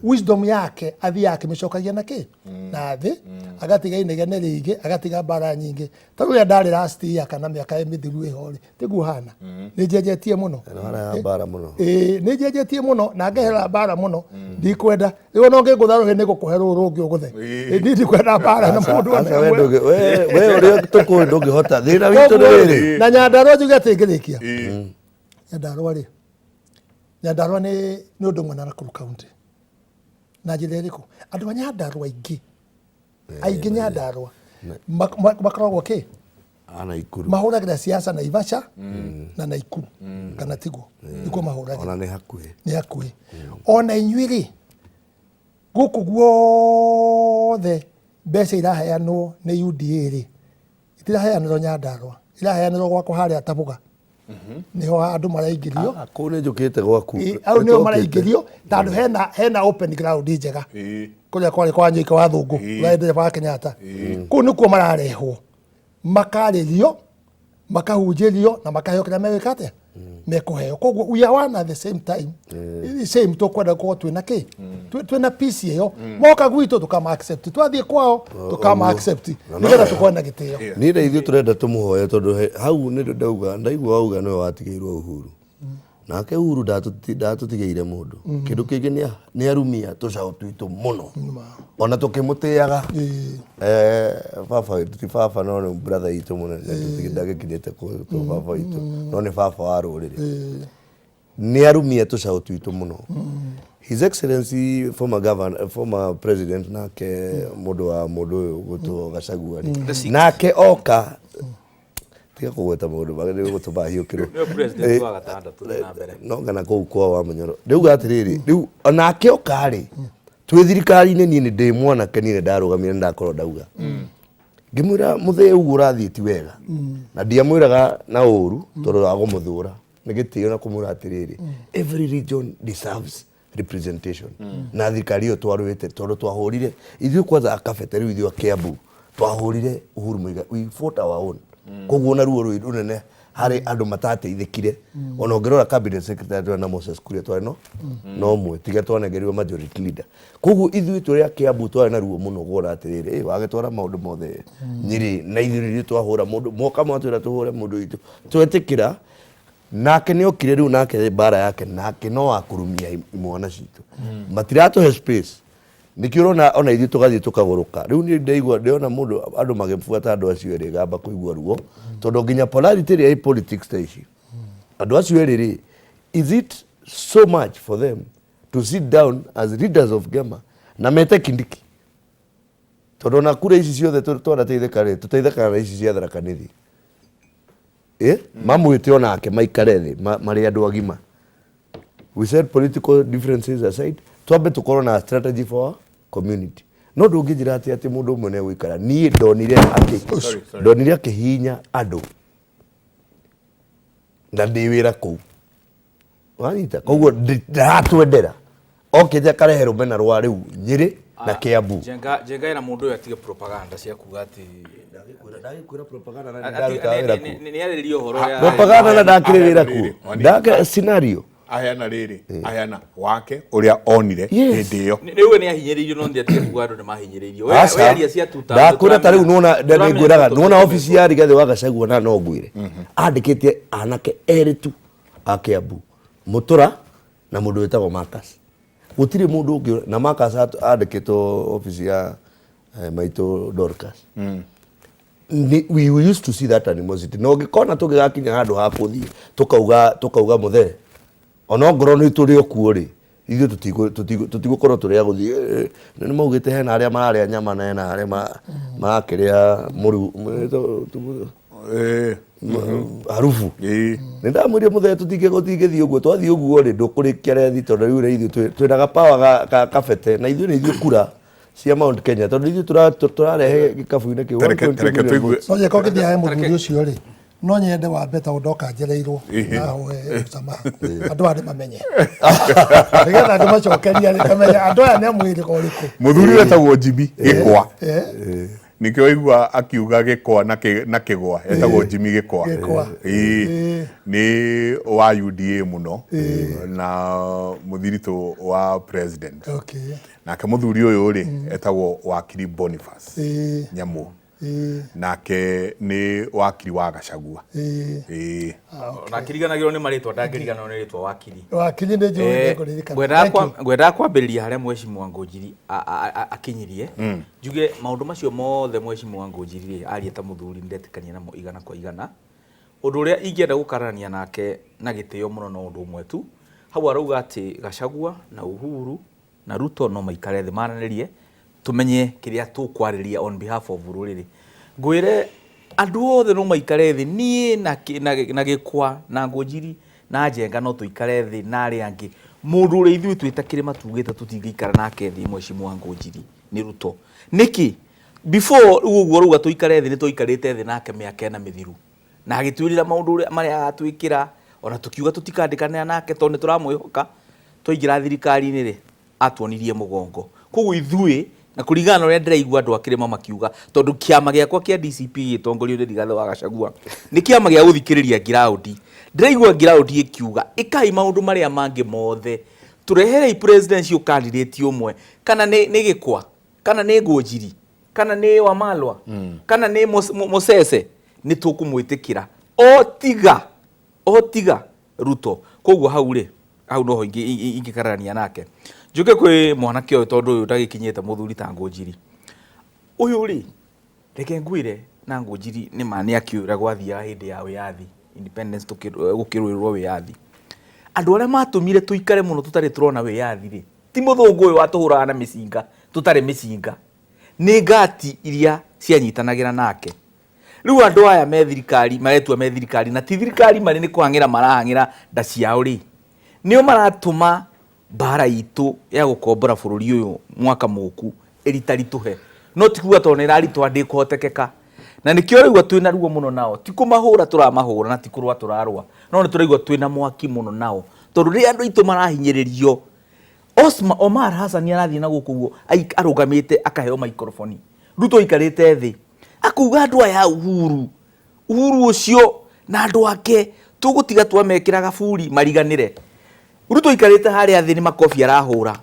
wisdom yake athi yake micokagia na ki na thi agatiga inegene ringi agatiga bara nyingi taru ya ndari rasti ya kana miaka mithiru ihori tiguo hana ni jejetie muno bara muno ni jejetie muno na ngehera bara muno ndikwenda rigo no ngigutharuhe ni gukuhe rurungi uguthe ndi kwenda bara na mundu we uri tuko ndungihota thina witu riri na Nyandarua njuge ati ngirikia Nyandarua ni undu mwana na Nakuru County na njira iriku andu a Nyandarua aingi Nyandarua makoragwo ki ana Ikuru mahuragira siasa na Ivasha na Naikuru kana Tigwo iko mahuragira ona ni hakuhi ona inyuiri guku guothe mbeca iraheanwo ni UDA ri itiraheanirwo Nyandarua iraheanirwo gwako haria Tabuga niho andu maraingirio ku ni njukite gwaku au niho maraingirio tandu hena open ground njega kuria kwari kwa Nyika wa Thungu raende ba Kenyatta ku nikuo mararehwo makaririo makahunjirio na makaheo kira megikate mekuheo koguo we are one at the same time same to kwenda kwa twina ki twina peace iyo moka gwitu tukama accept twathie kwao tukama accept nigetha tukwenda gitio ni na ithu turenda tumuhoye tondu hau ni ndaigua auga no watigeirwo Uhuru nake Uhuru ndatutigire mundu kindu kingi ni arumia tucao twitu muno ona tukimutiaga baba no brother itu muno tutigindagĩkinyĩte ku baba itu no ni baba wa rũrĩrĩ ni arumia tucao twitu muno. His Excellency former president nake mundu gutu Gachagua nake oka tiga kugweta mundu bagire gutuma hiukiro no president wa gatandatu na mbere no ngana kuu kwa wa Munyoro riu gatiriri riu onake okari twi thirikari-inĩ ni ndi mwana kenire ndarugamire ndakorwo ndauga ngimwira muthee ugu urathii ti wega na ndiamwiraga na uru tondu wa gumuthura ni gitio na kumura atiriri every region deserves representation na thirikari iyo twarwite tondu twahurire ithuĩ kwanza akabete riu ithuĩ Kiambu twahurire Uhuru Muigai we fought our own koguo na ruo runene hari andu matateithikire ona ngirora cabinet secretary na Moses Kuria twari no mwe tiga twanengerirwo majority leader koguo ithuĩ turi a Kiambu twari na ruo muno gora atiriri wagetwara maundu mothe Nyeri na ithuĩ twahura mundu moka matwira tuhure mundu itu twetikira nake ni okire riu nake bara yake nake no akurumia imwana citu matiratuhe space nikiro na ona ithuĩ tugathii tukaguruka riu ni ndaigua ndiona mundu andu magĩbuata andu acio eri gamba kuigua ruo tondu nginya polarity ya politics station andu acio eri is it so much for them to sit down as leaders of Gema na mete Kindiki tondu na kura ici ciothe twarateithĩka ri tuteithĩka na ici cia Tharaka Nithi mamwĩte onake maikare thi marĩ andu agima. We said political differences aside twambe tukorwo na strategy for community no ndungĩnjĩra ati mundu ũmwe nĩ egũikara niĩ ndonire akĩhinya andũ na ndĩ wĩra kũu wanyita koguo ndaratwendera okĩte akarehe rũmena rwa rĩu Nyeri na Kiambu jenga ina mundu atige propaganda cia kuga ati ndagikwĩra propaganda na ndaruta wĩra kũ nĩ arĩrio horo ya propaganda na ndakĩrĩ wĩra kũ ndake scenario aheana riri aheana wake uria onire hindi iyo riu ni ahinyiririo no ndiatige kuga andu ni mahinyiririo we aria cia tuta ndakura ta riu nona ndengwiraga nona ofisi ya Rigathi wa Gachagua na no ngwire andikite anake eritu a Kiambu Mutura na mundu wetagwo Marcus gutiri mundu ungi na Marcus andikitwo ofisi ya Maito Dorcas we used to see that animosity no gikona tugigakinya handu ha kuthii tukauga muthe ona ngoro ni turi okuo ri ithuĩ tũtigũkorwo tũrĩa gũthiĩ nĩ maugĩte hena arĩa mararĩa nyama na hena arĩa marakĩrĩa harufu nĩ ndamwĩrire mũthee tũtingĩthiĩ ũguo twathiĩ ũguo rĩ ndũkũrĩkia rethi tondũ rĩu ithuĩ twĩna gapawa kabete na ithuĩ nĩ ithuĩ kura cia Mount Kenya tondũ ithuĩ tũrarehe gĩkabu-inĩ kĩu no nyeka ũgĩthiĩ he mũthuri ũcio rĩ no nyende wambe ta ũndoka njereirwo nawe cama andũ arĩ mamenye nĩgetha andũ macokeria rĩ kamenya andũ aya nĩ amwĩrĩga ũrĩkũ mũthuri wetagwo Jimmy Gĩkwa nĩkĩo waigua akiuga Gĩkwa na Kĩgwa etagwo Jimmy Gĩkwa nĩ wa UDA mũno na mũthirito wa president nake mũthuri ũyũ rĩ etagwo wakiri Boniface Nyamũ nake nĩ wakiri wa Gachagua na kiriganagĩrwo nĩ marĩtwa ndangĩriganwo nĩ rĩtwa wakiri nĩ njũĩ ngwendaga kwambĩrĩria harĩa Mheshimiwa Ngũnjiri akinyirie njuge maũndũ macio mothe Mheshimiwa Ngũnjiri aria ta mũthuri ndetĩkania namo igana kwa igana ũndũ ũrĩa ingĩenda gũkarania nake na gĩtĩo mũno no ũndũ ũmwe tu hau arauga atĩ Gachagua na Uhuru na Ruto no maikare thĩ maranĩrie tumenye kĩrĩa tũkwarĩria on behalf of rũrĩrĩ ngwĩre andũ othe no maikare thĩ niĩ na Gĩkwa na Ngũnjiri na Njenga no tũikare thĩ na arĩa angĩ mũndũ ũrĩa ithuĩ twĩtakĩrĩ matugĩte tũtingĩikara nake thĩ Mheshimiwa Ngũnjiri nĩ Ruto nĩkĩ before ũguo rauga tũikare thĩ nĩ tũikarĩte thĩ nake mĩaka na mĩthiru na agĩtwĩrĩra maũndũ marĩa atwĩkĩra ona tũkiuga tũtikandĩkanĩra nake tondũ nĩ tũramwĩhoka twaingĩra thirikari-inĩ rĩ atuonirie mũgongo koguo ithuĩ na kũringana na ũrĩa ndĩraigua andũ akĩrĩma makiuga tondũ kĩama gĩakwa kĩa DCP gĩtongorio nĩ Rigathĩ wa Gachagua nĩ kĩama gĩa gũthikĩrĩria ground ndĩraigua ground ĩkiuga ĩkai maũndũ marĩa mangĩ mothe tũreherei presidential candidate ũmwe kana nĩ Gĩkwa kana nĩ Ngũnjiri kana nĩ Wamalwa kana nĩ Mosese nĩ tũkũmwĩtĩkĩra o tiga Ruto koguo hau no ingĩkarania nake njuke kwĩ mwanake ũyũ tondũ ũyũ ndagĩkinyĩte mũthuri ta Ngũnjiri ũyũ rĩ reke ngwĩre na Ngũnjiri nĩ ma nĩ akĩũra gwathiaga hĩndĩ ya wĩyathi independence gũkĩrũĩrwo wĩyathi andũ arĩa matũmire tũikare mũno tũtarĩ tũrona wĩyathi rĩ ti mũthũngũ ũyũ watũhũraga na mĩcinga tũtarĩ mĩcinga nĩ ngati iria cianyitanagĩra nake rĩu andũ aya me thirikari maretua me thirikari na ti thirikari marĩ nĩ kũhang'ĩra marahang'ĩra nda ciao rĩ nĩo maratũma bara itũ ya gũkombora bũrũri ũyũ mwaka mũku ĩritaritũhe no ti kuga tondũ nĩ ĩraritũha ndĩkũhotekeka na nĩkĩo rĩu twĩna ruo mũno nao ti kũmahũra tũramahũra na ti kũrũa tũrarũa no nĩ tũraigua twĩna mwaki mũno nao tondũ rĩrĩa andũ aitũ marahinyĩrĩrio Omar Hassan arathiĩ na gũkũ ũguo arũgamĩte akaheo microphone Ruto aikarĩte thĩ akuga andũ aya Uhuru ũcio na andũ ake tũgũtiga twamekĩra gaburi mariganĩre Ruto aikarĩte harĩa thĩ nĩ makobi arahũra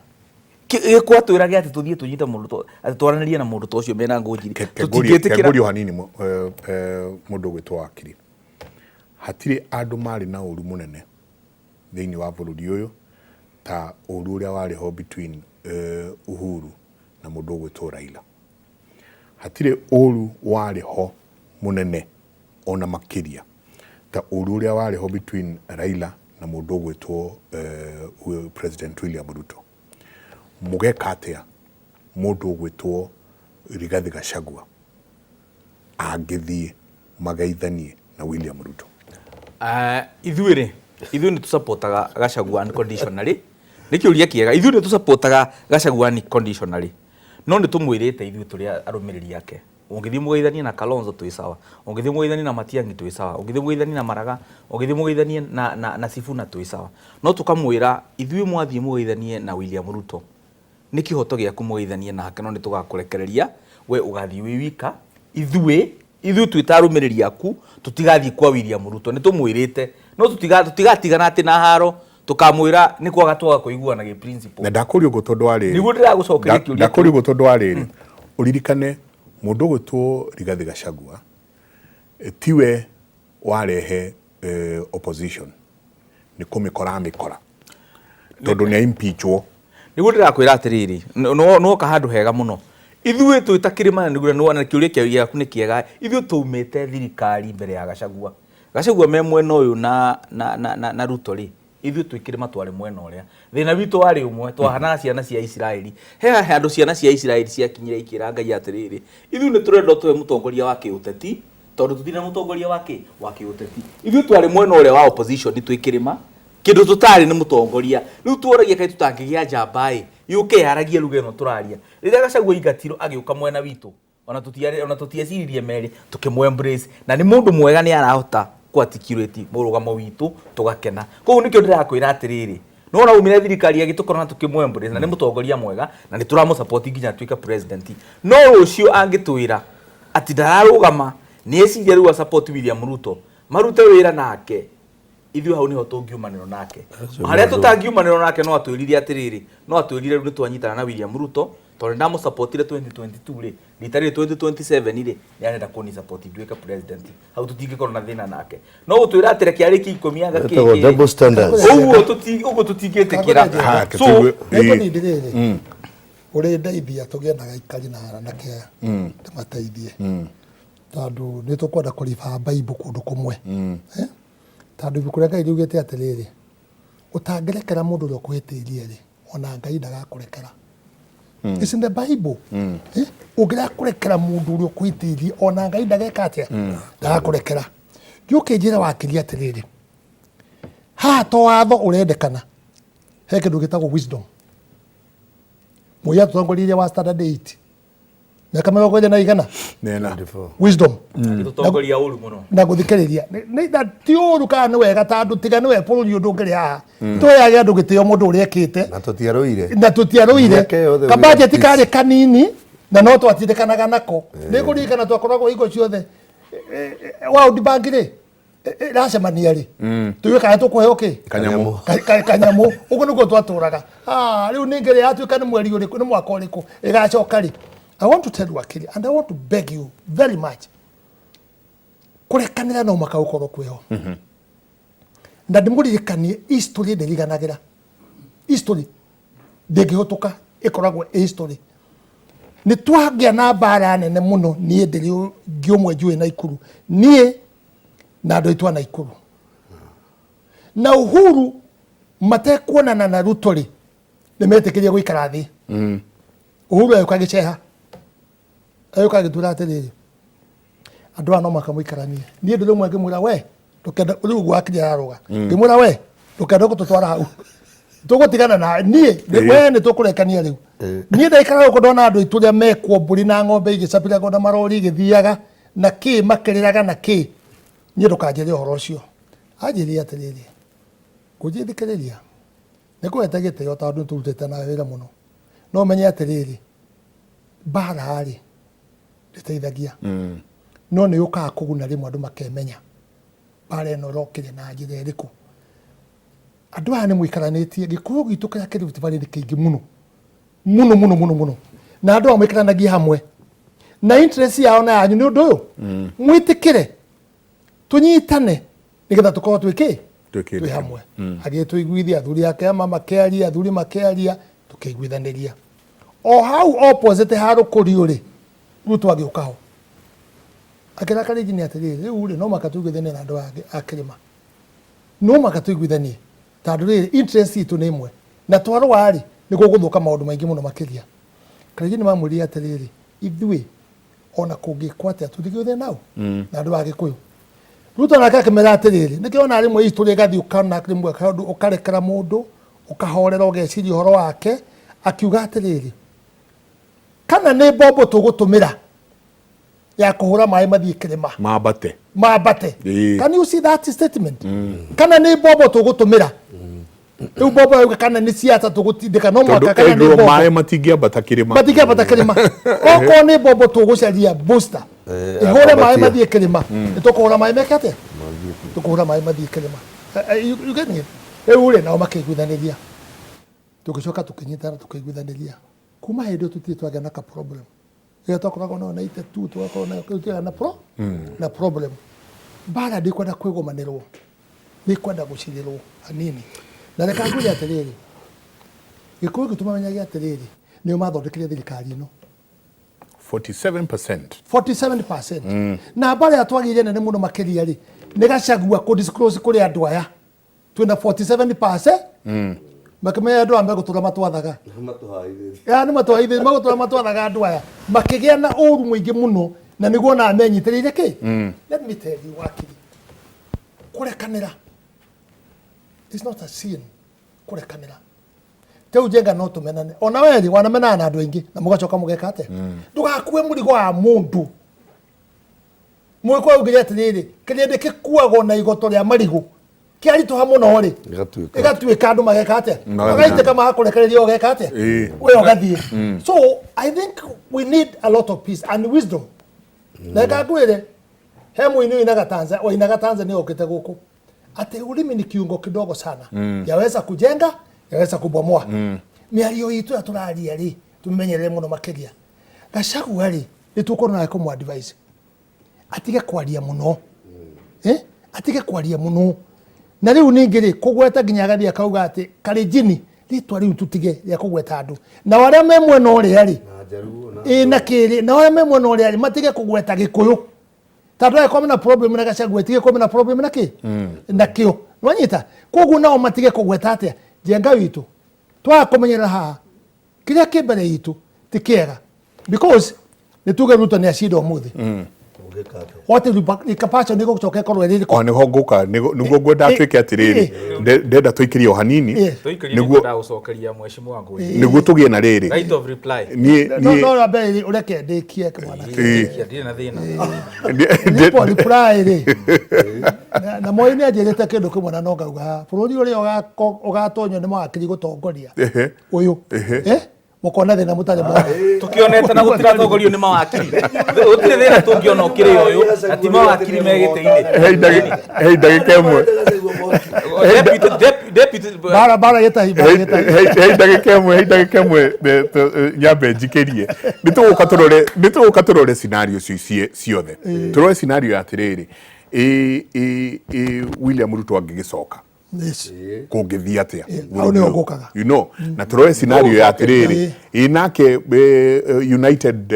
Gĩkwa twĩrage atĩ tũthiĩ tũnyite mũndũ atĩ twaranĩrie na mũndũ ta ũcio mena Ngũnjiri tũtingĩtĩkĩra hanini mũndũ gwĩtwo wakiri hatirĩ andũ marĩ na ũru mũnene thĩinĩ wa bũrũri ũyũ ta ũru ũrĩa warĩ ho between Uhuru na mũndũ gwĩtwo Raila hatirĩ ũru warĩ ho mũnene ona makĩria ta ũru ũrĩa warĩ ho between Raila na mũndũ gwĩtwo President William Ruto mugeka atĩa mũndũ gwĩtwo Rigathĩ Gachagua angĩthiĩ magaithanie na William Ruto ithuĩ nĩ tũsupportaga Gachagua unconditionally nĩ kĩũria kĩega ithuĩ nĩ tũsupportaga Gachagua unconditionally no nĩ tũmwĩrĩte ithuĩ tũrĩa arũmĩrĩri ake ũngĩthiĩ mũgeithanie na Kalonzo twĩ sawa ũngĩthiĩ mũgeithanie na Matiang'i twĩ sawa ũngĩthiĩ mũgeithanie na Maraga ũngĩthiĩ mũgeithanie na Sifuna twĩ sawa no tũkamwĩra ithuĩ mwathiĩ mũgeithanie na William Ruto nĩ kĩhoto gĩaku mũgeithanie nake no nĩ tũgakũrekereria we ũgathiĩ wĩ wika ithuĩ twĩta arũmĩrĩri aku tũtigathiĩ kwa William Ruto nĩ tũmwĩrĩte no tũtigatigana atĩ na haro tukamwĩra nĩ kwaga twaga kũiguana gĩ principle na ndakũrio ũguo tondũ wa rĩrĩ nĩguo ndĩragũcokeria kĩũria ndakũrio ũguo tondũ wa rĩrĩ ũririkane mũndũ gwĩtwo Rigathĩ Gachagua tiwe warehe opposition nĩ kũmĩkora tondũ nĩ impeachwo nĩguo ndĩrakwĩra atĩrĩrĩ noka handũ hega mũno ithuĩ twĩtakĩrĩmana nĩguo na kĩũria gĩaku nĩ kĩega ithuĩ tũmĩte thirikari mbere ya Gachagua me mwena ũyũ na Ruto rĩ ithuĩ twĩkĩrĩma twarĩ mwena ũrĩa thĩna witũ warĩ ũmwe twahanaga ciana cia Isiraeli he handũ ciana cia Isiraeli ciakinyire ikĩra Ngai atĩrĩrĩ ithuĩ nĩ tũrenda tuwe mũtongoria wa kĩũteti tondũ tũtirĩ na mũtongoria wa kĩũteti ithuĩ twarĩ mwena ũrĩa wa opposition twĩkĩrĩma kĩndũ tũtarĩ nĩ mũtongoria rĩu tuoragia kaĩ tũtangĩgĩa njamba yũke yaragie lugha ĩno tũraria rĩrĩa Gachagua Ingatiro agĩũka mwena witũ ona tũtieciririe merĩ tũkĩmũ embrace na nĩ mũndũ mwega nĩ arahota kũarticulate mũrũgamo witũ tũgakena koguo nĩkĩo ndĩrakwĩra atĩrĩrĩ no na umire thirikari agĩtũkorana tũkĩmũ embrace na nĩ mũtongoria mwega na nĩ tũramũ support nginya atuĩka president no rũcio angĩtwĩra atĩ ndararũgama nĩ eciria rĩu support William Ruto marute wĩra nake ithuĩ hau niho tũngiumanĩrwo nake harĩa tũtangiumanĩrwo nake no atwĩrire atĩrĩrĩ no atwĩrire rĩu nĩ twanyitana na William Ruto tondũ ndamũ supportire 2022 rĩ ritarĩ 2027 rĩ nĩ arenda kũni support nduĩke president hau tũtingĩkorwo na thĩna nake no gũtwĩra atĩ reke arĩki ikũmi agakĩngĩ double standards ũguo tũtingĩtĩkĩra so nĩndĩrĩrĩ ũrĩ ndeithia tũgĩe na gaikari na haranake tũmateithie tondũ nĩ tũkwenda kũriba Bible kũndũ kũmwe tondũ ibuku rĩa Ngai riugĩte atĩrĩrĩ ũtangĩrekera mũndũ ũrĩa ũkwĩtĩirie rĩ ona Ngai ndagakũrekera it's in the Bible ũngĩrakũrekera mũndũ ũrĩa ũkwĩtĩirie ona Ngai ndageka atĩa ndagakũrekera gĩũke njĩra wakĩria atĩrĩrĩ haha to watho ũrendekana he kĩndũ gĩtagwo wisdom mũya tũtongoririe wa standard 8 miaka 100 nena wisdom tũtongoria ũru mũno na gũthikĩrĩria nĩ ti ũru kana nĩ wega tondũ tiga nĩ we bũrũri ũndũ ngĩrĩ haha tũheage andũ gĩtĩo mũndũ ũrĩa ekĩte na tũtiarũire kabajeti karĩ kanini na no twatindĩkanaga nako nĩ kũririkana twakoragwo hingo ciothe World Bank rĩ ĩracemania rĩ tũiwe kana tũkũheo kĩ kanyamũ ũguo nĩguo twatũraga rĩu nĩ ngĩrĩ yatuĩka nĩ mweri ũrĩkũ nĩ mwaka ũrĩkũ ĩgacoka rĩ I want to tell you Akili, and I want to beg you very much. Kurekanira no maka ukorwo kweho. Na ndimuririkanie history ndiriganagira. History ndĩngĩhũtũka ĩkoragwo history. Nĩ twagĩa na mbara nene mũno niĩ ndĩrĩ ngĩũmwe njũĩ na Ikuru. Niĩ na andũ aitũ na Ikuru. Na Uhuru matekuonana na Ruto rĩ nĩmetĩkĩrie gũikara thĩ. Uhuru ayuka gĩceha. Ayuka gĩtura atĩrĩrĩ andũ no makamũikaranie niĩ ndĩ rĩmwe ngĩmwĩra we ndũkenda rĩu gwakinya aroga ngĩmwĩra we ndũkenda gũtũtwara hau tũgũtigana na niĩ we nĩ tũkũrekania rĩu niĩ ndaikara gũkũ ndona andũ aitũ rĩa mekwo mbũri na ng'ombe igĩcapiraga na marori igĩthiaga na kĩ makĩrĩraga na kĩ niĩ ndũkanjĩre ũhoro ũcio anjĩrire atĩrĩrĩ ngũnjĩthikĩrĩria nĩ kũhete gĩtĩo tondũ tũrutĩte na wĩra mũno no menye atĩrĩrĩ mbara rĩ ndĩteithagia no nĩ ũkaga kũguna rĩmwe andũ makemenya mbara ĩno ĩrokire na njĩra ĩrĩkũ andũ aya nĩ mũikaranĩtie gĩkũyũ gitũ kĩrĩa kĩrĩ Rift Valley nĩ kĩingĩ mũno na andũ aya mũikaranagia hamwe na interest yao na yanyu nĩ ũndũ ũyũ mwĩtĩkĩre tũnyitane nĩgetha tũkorwo twĩ hamwe agĩtũiguithia athuri ake ama makĩaria athuri makĩaria tũkĩiguithanĩria o hau opposite harũkũrio rĩ Ruto agĩũka ho akĩrakaria nĩ atĩrĩrĩ rĩu rĩ no makatũiguithanie na andũ a Kĩrĩma no makatũiguithanie tondũ rĩrĩ interest itũ nĩ imwe na twarũa rĩ nĩ gũgũthũka maũndũ maingĩ mũno makĩria kaingĩ nĩ mamwĩrire atĩrĩrĩ ithuĩ ona kũngĩkwo atĩa tũthiguithanie nao na andũ a Gĩkũyũ Ruto nake akĩmera atĩrĩrĩ nĩkĩona rĩmwe history ĩgathiĩ ũkana rĩmwe ũkarekera mũndũ ũkahorera ũgeciria ũhoro wake akiuga atĩrĩrĩ kana nĩ mbombo tũgũtũmĩra ya kũhũra maĩ mathiĩ Kĩrĩma mambate can you see that statement kana nĩ mbombo tũgũtũmĩra rĩu mbombo yauga kana nĩ ciata tũgũtindĩka no mwaka kana nĩ mbombo maĩ matingĩambata Kĩrĩma okorwo nĩ mbombo tũgũcaria booster ĩhũre maĩ mathiĩ Kĩrĩma nĩtũkũhũra maĩ meke atĩa tũkũhũra maĩ mathiĩ Kĩrĩma rĩu rĩ nao makĩiguithanĩria tũgĩcoka tũkĩnyitana tũkĩiguithanĩria kuma hĩndĩ tũtirĩ twagĩa na ka problem rĩrĩa twakoragwo na 92 twakoragwo na problem mbara ndĩkwenda kwĩgũmanĩrwo ndĩkwenda gũcirĩrwo hanini na reka ngwĩre atĩrĩrĩ Gĩkũyũ gitũ mamenyaga atĩrĩrĩ nĩo mathondekire thirikari ĩno 47% na mbara twagĩire nene mũno makĩria rĩ nĩ Gachagua kũ disclose kũrĩ andũ aya twina 47% makimenya andu ambe gutura matwathaga ya ni matwaithe magutura matwathaga andu aya makigia na uru mwingi muno na niguo na amenyitiriire ki let me tell you wakiri kurekanira it's not a sin kurekanira teu jenga no tumenane ona weli wanamenana na andu aingi na mugacoka mugeka ate ndugakue murigo wa mundu mwiko ugire atiriri kirinde kikuago na igoto ria marigu kiarito hamwe no ri igatuika andu mageka ate agaite kama akurekereria ogeka ate we ogathie so I think we need a lot of peace and wisdom na kagwire he muini inaga Tanzania okite guku ate ulimi ni kiungo kidogo sana yaweza kujenga yaweza kubomoa miario yitu aturaria ri tumenyerere muno makiria Gachagua ri nitukona na ko advice atige kwaria muno atige kwaria muno na riu ningiri kugweta nginyagaria kauga ati karijini ritwa riu tutige ya kugweta andu na waria memwe no ri ari na kiri na waria memwe no ri ari matige kugweta gikuyu tatu ya komena problem na Gachagua tige komena problem na ki na kio nwanyita kogu nao matige kugweta ate jenga witu twa kumenyera ha kiria kibere yitu tikega because nituge ruto ni ashido muthi wote likapacha niko kutoka korwe riri ko niho nguka niguo gwenda twike atiriri ndenda twikirie o hanini niguo ndagucokeria mheshimiwa wangu niguo tugie na riri right of reply no abe ureke ndikie kwana ndire na thina nipo reply ri na moine ajerete kindu kimwe na no ngauga bururi uri ugatonyo ni mwakiri gutongoria uyu mukona thina mutare mwa tukionete na gutiratongorio ni mawakiri utire thina tungiona ukiri uyu ati mawakiri megite-ini hey ndagika imwe deputy bara yeta hey ndagika imwe nyambe njikirie nituguka turore scenario ciothe turore scenario atiriri William Ruto angigicoka kungithia atia you know na turoe scenario ya atiriri inake united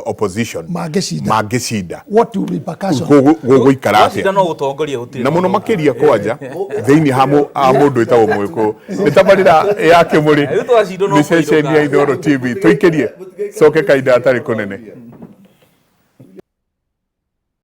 opposition magesida what will repercussion guikara atia na muno makiria kwanja thiini hamu a mundu itawo mwiko nitabarira yake muri ni ceceni ya Inooro TV tuikirie coke kaida atari kunene